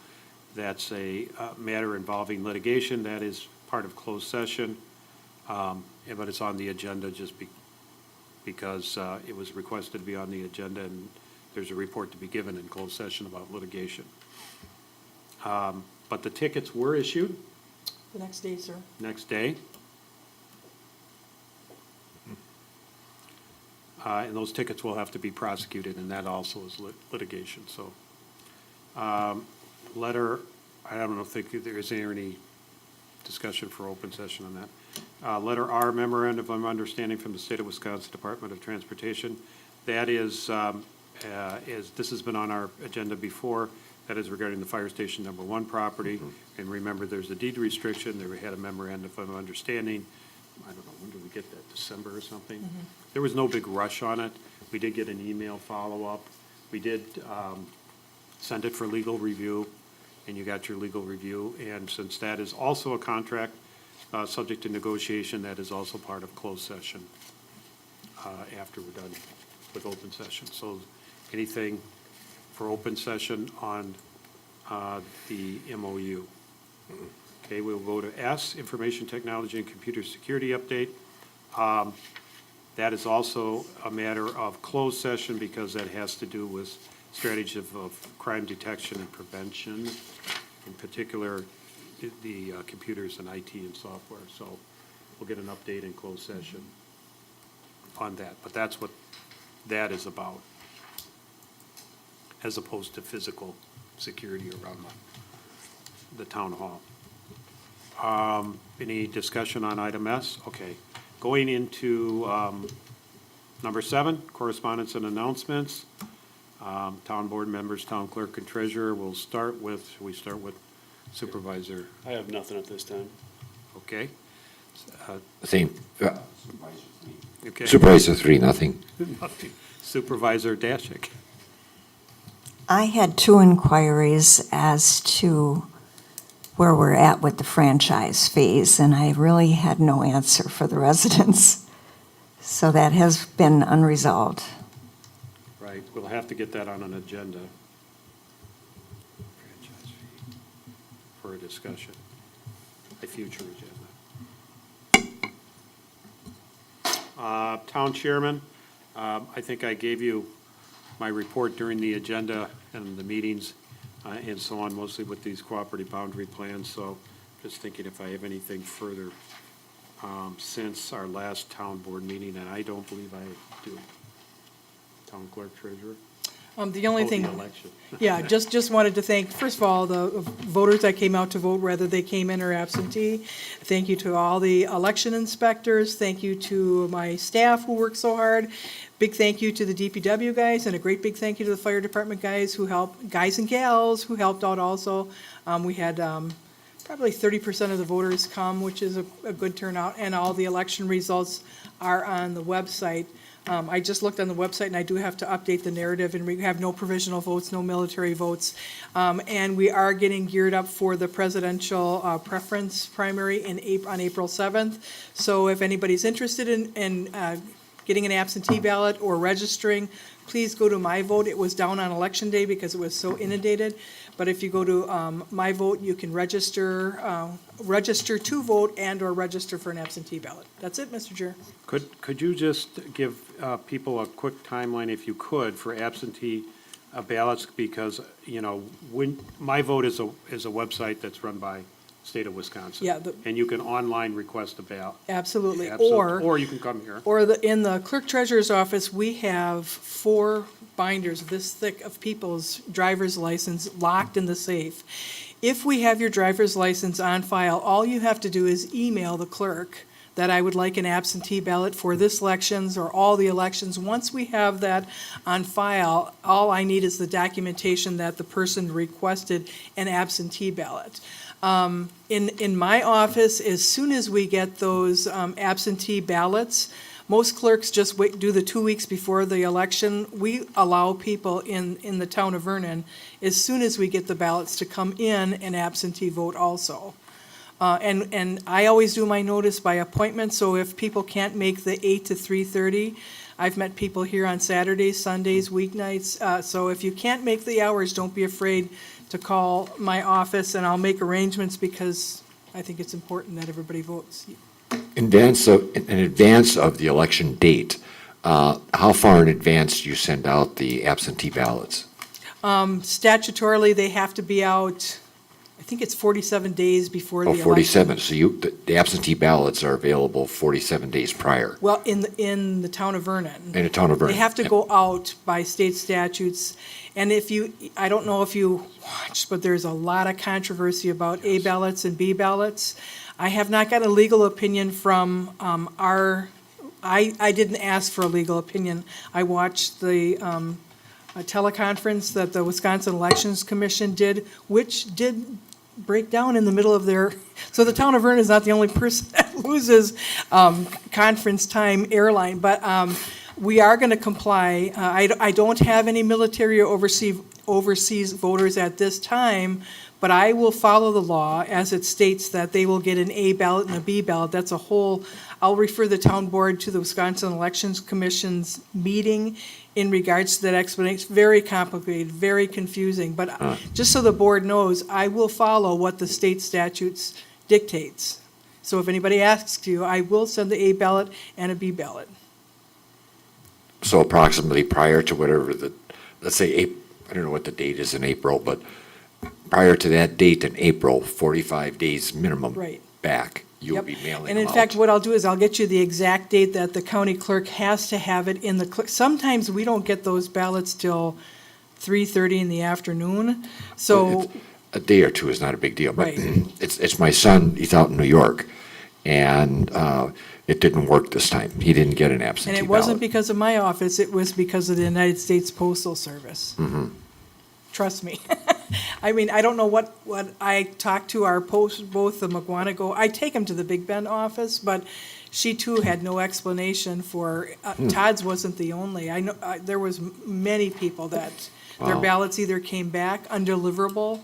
That's a matter involving litigation. That is part of closed session, but it's on the agenda just because it was requested to be on the agenda, and there's a report to be given in closed session about litigation. But the tickets were issued The next day, sir. next day. And those tickets will have to be prosecuted, and that also is litigation, so. Letter, I don't think there is any discussion for open session on that. Letter R, memorandum of understanding from the State of Wisconsin Department of Transportation. That is, this has been on our agenda before, that is regarding the Fire Station Number 1 property. And remember, there's a deed restriction, they had a memorandum of understanding. I don't know, when did we get that, December or something? There was no big rush on it. We did get an email follow-up. We did send it for legal review, and you got your legal review. And since that is also a contract subject to negotiation, that is also part of closed session after we're done with open session. So anything for open session on the MOU? Okay, we'll go to S, Information Technology and Computer Security Update. That is also a matter of closed session because that has to do with strategies of crime detection and prevention, in particular, the computers and IT and software. So we'll get an update in closed session on that. But that's what that is about, as opposed to physical security around the town hall. Any discussion on item S? Okay. Going into number 7, correspondence and announcements. Town board members, town clerk, and treasurer. We'll start with Supervisor. I have nothing at this time. Okay. Same. Okay. Supervisor 3, nothing. Nothing. Supervisor Dashik. I had 2 inquiries as to where we're at with the franchise fees, and I really had no answer for the residents. So that has been unresolved. Right. We'll have to get that on an agenda. Franchise fee for a discussion, a future agenda. Town chairman, I think I gave you my report during the agenda and the meetings and so on, mostly with these cooperative boundary plans. So just thinking if I have anything further since our last town board meeting, and I don't believe I do. Town clerk, treasurer? The only Oh, thing. the election. Yeah, just wanted to thank, first of all, the voters that came out to vote, whether they came in or absentee. Thank you to all the election inspectors. Thank you to my staff who worked so hard. Big thank you to the DPW guys, and a great big thank you to the fire department guys who helped, guys and gals who helped out also. We had probably 30% of the voters come, which is a good turnout, and all the election results are on the website. I just looked on the website, and I do have to update the narrative, and we have no provisional votes, no military votes. And we are getting geared up for the presidential preference primary on April 7th. So if anybody's interested in getting an absentee ballot or registering, please go to My Vote. It was down on Election Day because it was so inundated. But if you go to My Vote, you can register to vote and/or register for an absentee ballot. That's it, Mr. Chair. Could you just give people a quick timeline, if you could, for absentee ballots? Because, when, My Vote is a website that's run by state of Wisconsin. Yeah, And you can online request a ballot. Absolutely. Or you can come here. Or in the clerk treasurer's office, we have 4 binders this thick of people's driver's license locked in the safe. If we have your driver's license on file, all you have to do is email the clerk that I would like an absentee ballot for this elections or all the elections. Once we have that on file, all I need is the documentation that the person requested an absentee ballot. In my office, as soon as we get those absentee ballots, most clerks just do the 2 weeks before the election. We allow people in the town of Vernon, as soon as we get the ballots, to come in and absentee vote also. And I always do my notice by appointment, so if people can't make the 8 to 3:30, I've met people here on Saturdays, Sundays, weeknights. So if you can't make the hours, don't be afraid to call my office, and I'll make arrangements because I think it's important that everybody votes. In advance of the election date, how far in advance do you send out the absentee ballots? Statutorily, they have to be out, I think it's 47 days before the Oh, election. 47, so the absentee ballots are available 47 days prior Well, in the town of Vernon. in the town of Vernon. They have to go out by state statutes. And I don't know if you watched, but there's a lot of controversy about A ballots and B ballots. I have not got a legal opinion from I didn't ask for a legal opinion. I watched the teleconference that the Wisconsin Elections Commission did, which did break down in the middle of their, so the town of Vernon is not the only person that loses conference time airline, but we are going to comply. I don't have any military or overseas voters at this time, but I will follow the law as it states that they will get an A ballot and a B ballot. That's a whole, I'll refer the town board to the Wisconsin Elections Commission's meeting in regards to that explanation. It's very complicated, very confusing, but just so the board knows, I will follow what the state statutes dictates. So if anybody asks you, I will send the A ballot and a B ballot. So approximately prior to whatever let's say, I don't know what the date is in April, but prior to that date in April, 45 days minimum Right. back, you'll Yep. be mailing And them in out. fact, what I'll do is I'll get you the exact date that the county clerk has to have it in the, sometimes we don't get those ballots till 3:30 in the afternoon. So, A day or two is not a big deal, but Right. it's my son, he's out in New York, and it didn't work this time. He didn't get an absentee and ballot. it wasn't because of my office, it was because of the United States Postal Service. Trust me. I mean, I don't know what I talked to our both the McGuanago, I take them to the Big Bend office, but she too had no explanation for, Todd's wasn't the only. I know, there was many people that their Wow. ballots either came back undeliverable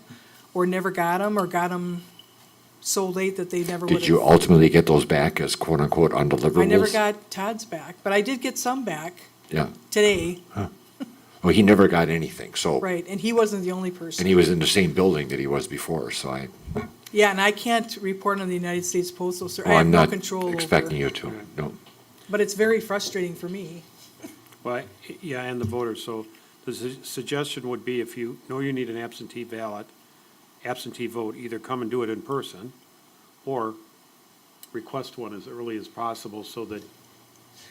or never got them, or got them so late that they never would have. Did you ultimately get those back as quote-unquote undeliverables? I never got Todd's back, but I did get some back Yeah. today, Well, he never got anything, so. right, and he wasn't the only person. And he was in the same building that he was before, so Yeah, and I can't report on the United States Postal Service. I well, have I'm no not control over. expecting you to, no. But it's very frustrating for me. Well, yeah, and the voters, so the suggestion would be if you know you need an absentee ballot, absentee vote, either come and do it in person or request one as early as possible so that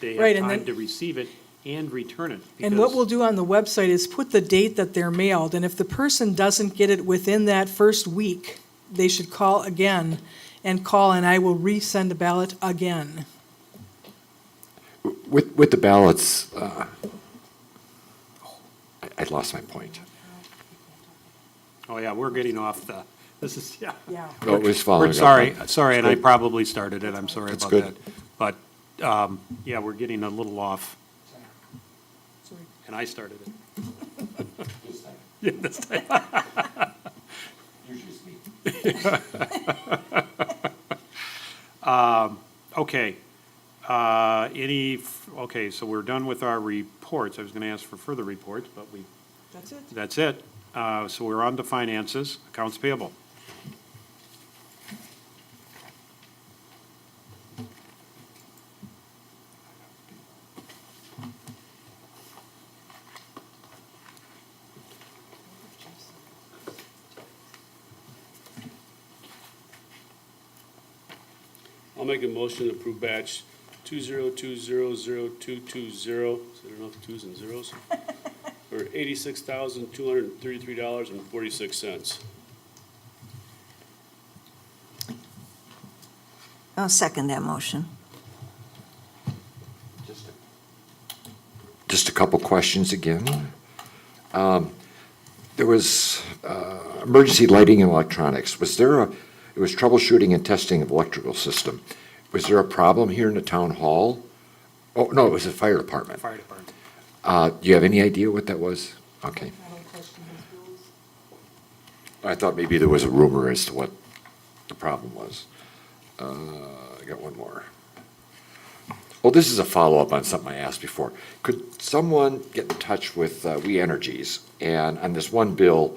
they Right, have and time then- to receive it and return it. And what because- we'll do on the website is put the date that they're mailed, and if the person doesn't get it within that first week, they should call again, and I will resend the ballot again. With the ballots, I lost my point. Oh, yeah, we're getting off this is, yeah. Yeah. No, it was following We're up. sorry, and I good. probably started it, I'm sorry That's about good. that. But, yeah, we're getting a little off, Sorry. and I started it. This time, Yeah, this time. usually it's me. Okay. Okay, so we're done with our reports. I was gonna ask for further reports, but That's it. that's it. So we're on to finances, accounts payable. I'll make a motion to approve batch 202000220, is there enough twos and zeros? For $86,233.46. I'll second that motion. Just a couple questions again. There was emergency lighting and electronics. It was troubleshooting and testing of electrical system. Was there a problem here in the town hall? Oh, no, it was the fire department. Fire department. Do you have any idea what that was? Okay. I don't question his rules. I thought maybe there was a rumor as to what the problem was. I got one more. Well, this is a follow-up on something I asked before. Could someone get in touch with We Energies? And on this one bill,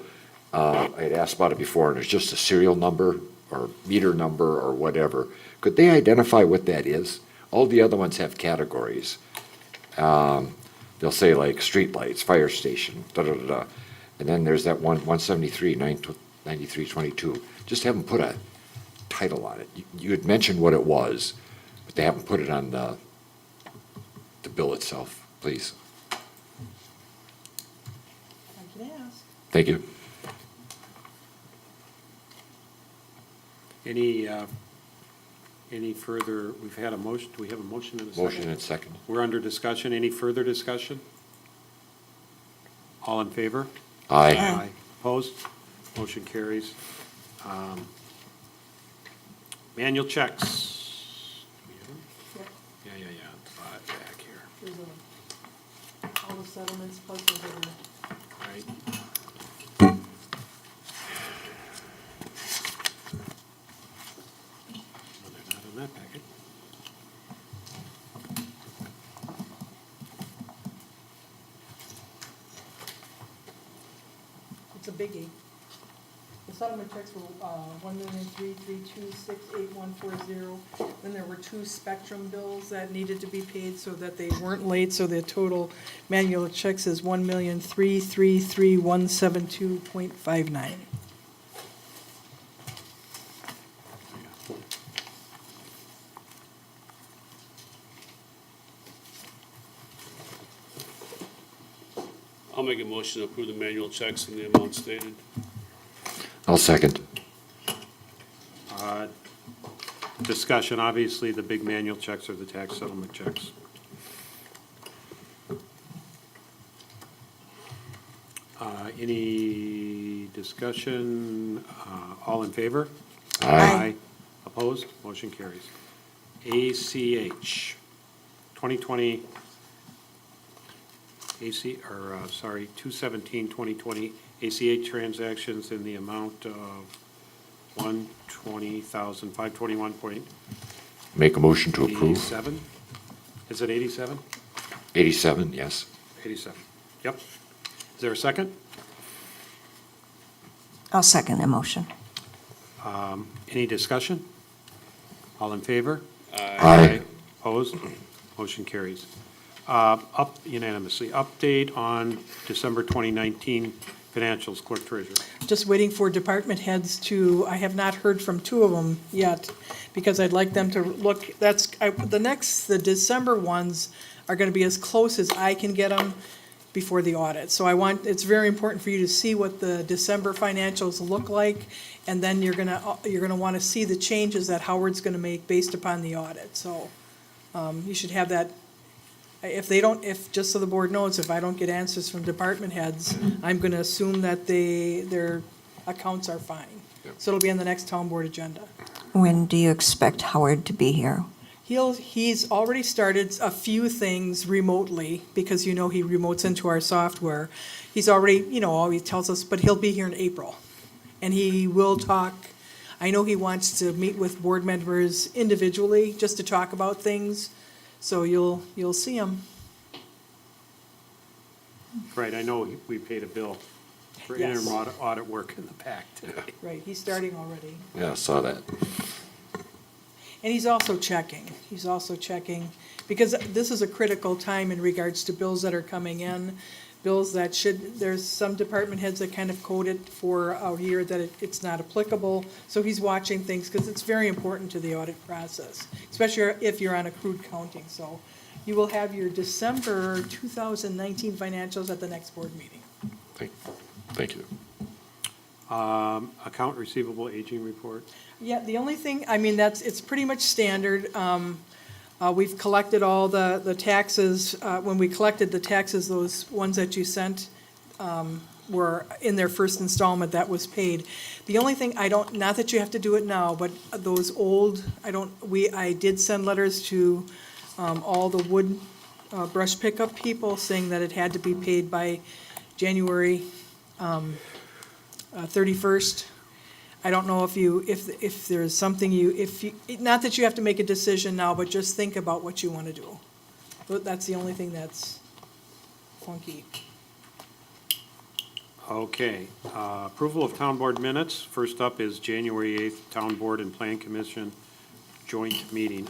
I had asked about it before, and there's just a serial number or meter number or whatever. Could they identify what that is? All the other ones have categories. They'll say like streetlights, fire station, da-da-da-da. And then there's that one, 173, 9322. Just have them put a title on it. You had mentioned what it was, but they haven't put it on the bill itself, please. I can ask. Thank you. Any further, we've had a motion, do we have a motion and a second? Motion and second. We're under discussion. Any further discussion? All in favor? Aye. Opposed? Motion carries. Manual checks. Do we have them? Yeah. Back here. There's all the settlements plus the other. Right. No, they're not in that packet. It's a biggie. The settlement checks were 1,332,68140. Then there were 2 Spectrum bills that needed to be paid so that they weren't late, so the total manual checks is 1,333,172.59. I'll make a motion to approve the manual checks in the amount stated. I'll second. Discussion, obviously, the big manual checks are the tax settlement checks. Any discussion? All in favor? Aye. Opposed? Motion carries. ACH, 2020, 2/17/2020, ACH transactions in the amount of $120,521.87. Make a motion to approve. Is it 87? 87, yes. 87. Yep. Is there a second? I'll second the motion. Any discussion? All in favor? Aye. Opposed? Motion carries. Up unanimously. Update on December 2019 financials, Clerk Treasurer. Just waiting for department heads to, I have not heard from 2 of them yet, because I'd like them to look, the December ones are gonna be as close as I can get them before the audit. So it's very important for you to see what the December financials look like, and then you're gonna wanna see the changes that Howard's gonna make based upon the audit. So, you should have that. Just so the board knows, if I don't get answers from department heads, I'm gonna assume that their accounts are fine. So it'll be on the next town board agenda. When do you expect Howard to be here? He's already started a few things remotely, because he remotes into our software. He's already, always tells us, but he'll be here in April. And he will talk, I know he wants to meet with board members individually, just to talk about things. So you'll see him. Right, I know we paid a bill for Yes. interim audit work in the back today. Right, he's starting already. Yeah, I saw that. And he's also checking, because this is a critical time in regards to bills that are coming in, bills that there's some department heads that kind of code it for a year that it's not applicable. So he's watching things, because it's very important to the audit process, especially if you're on accrued counting. So you will have your December 2019 financials at the next board meeting. Thank you. Account receivable aging report. Yeah, the only thing, it's pretty much standard. We've collected all the taxes. When we collected the taxes, those ones that you sent were in their first installment, that was paid. The only thing not that you have to do it now, but those old, I did send letters to all the wood brush pickup people saying that it had to be paid by January 31st. I don't know if there's something not that you have to make a decision now, but just think about what you want to do. That's the only thing that's funky. Okay, approval of town board minutes. First up is January 8th, Town Board and Plan Commission joint meeting.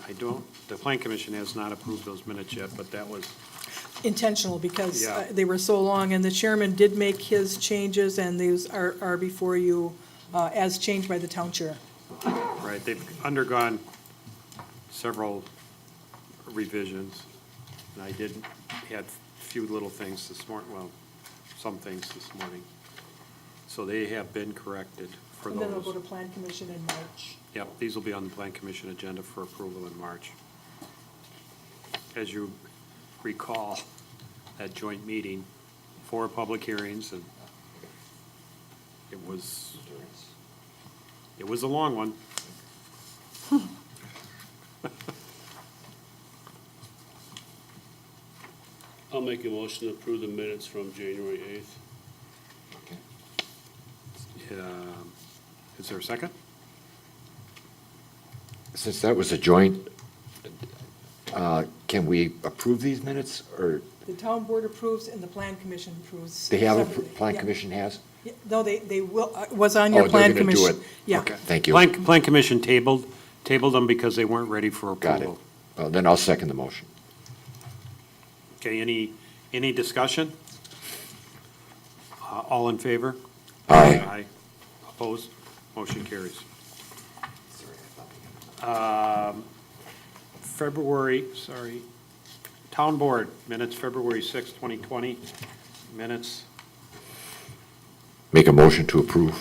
The Plan Commission has not approved those minutes yet, but that was, Intentional, because Yeah. they were so long, and the chairman did make his changes, and these are before you as changed by the town chair. right, they've undergone several revisions. And I had a few little things this morning, some things this morning. So they have been corrected for And then we'll go those. to plan commission in March. Yep, these will be on the Plan Commission agenda for approval in March. As you recall, that joint meeting, 4 public hearings, and it was a long one. I'll make a motion to approve the minutes from January 8th. Is there a second? Since that was a joint, can we approve these minutes, or The town board approves and the plan commission approves. they have, separately. Plan Yeah. Commission has? Yeah, no, they will, was on your Oh, plan they're gonna do commission. it. Yeah. Okay, thank you. Plan Commission tabled them because they weren't ready for Got it. approval. Well, then I'll second the motion. Okay, any discussion? All in favor? Aye. Aye. Opposed? Motion carries. Town Board minutes, February 6, 2020, minutes. Make a motion to approve.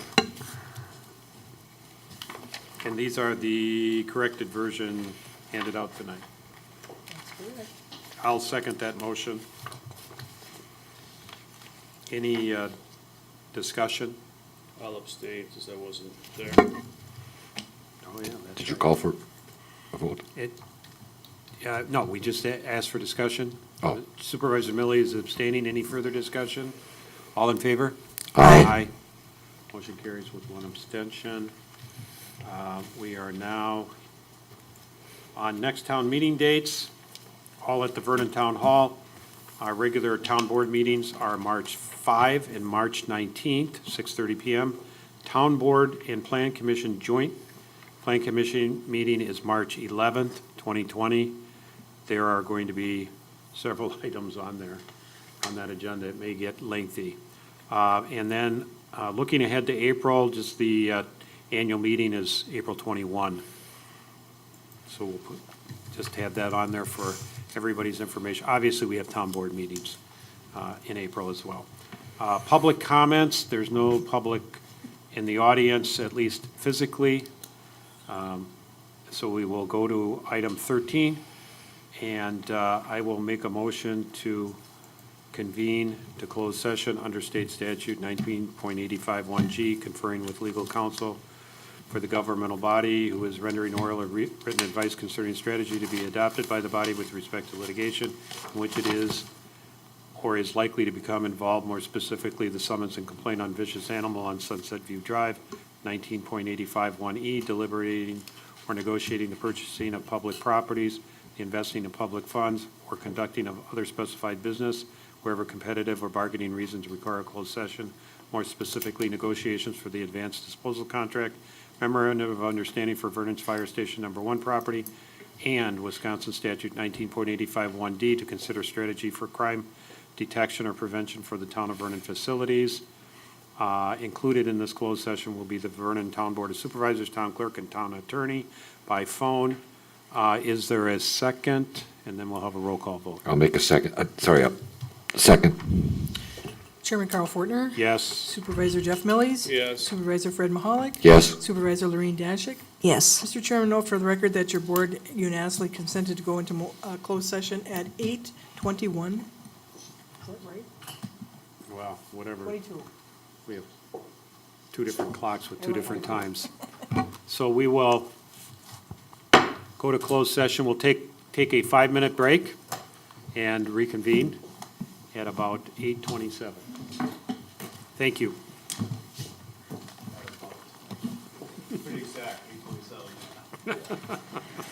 And these are the corrected version handed out tonight. That's correct. I'll second that motion. Any discussion? I'll abstain since I wasn't there. Oh, yeah, that's Did you right. call for a vote? No, we just asked for discussion. Oh. Supervisor Millie is abstaining. Any further discussion? All in favor? Aye. Motion carries with 1 abstention. We are now on next town meeting dates, all at the Vernon Town Hall. Our regular town board meetings are March 5 and March 19th, 6:30 PM. Town Board and Plan Commission joint. Plan Commission meeting is March 11th, 2020. There are going to be several items on that agenda. It may get lengthy. And then, looking ahead to April, just the annual meeting is April 21. So we'll just have that on there for everybody's information. Obviously, we have town board meetings in April as well. Public comments, there's no public in the audience, at least physically. So we will go to item 13, and I will make a motion to convene to close session under state statute 19.851G, conferring with legal counsel for the governmental body who is rendering oral or written advice concerning strategy to be adopted by the body with respect to litigation in which it is or is likely to become involved, more specifically the summons and complaint on vicious animal on Sunset View Drive, 19.851E, deliberating or negotiating the purchasing of public properties, the investing in public funds, or conducting of other specified business wherever competitive or bargaining reasons require a closed session, more specifically negotiations for the advanced disposal contract, memorandum of understanding for Vernon's Fire Station Number 1 property, and Wisconsin Statute 19.851D to consider strategy for crime detection or prevention for the town of Vernon facilities. Included in this closed session will be the Vernon Town Board of Supervisors, Town Clerk, and Town Attorney by phone. Is there a second? And then we'll have a roll call vote. I'll make a second, second. Chairman Carl Fortner? Yes. Supervisor Jeff Millies? Yes. Supervisor Fred Mahalik? Yes. Supervisor Lorene Dashick? Yes. Mr. Chairman, note for the record that your board unanimously consented to go into closed session at 8:21. Is that right? Well, whatever. 22. We have two different clocks with two different times. So we will go to closed session. We'll take a 5-minute break and reconvene at about 8:27. Thank you. Pretty exact, 8:27.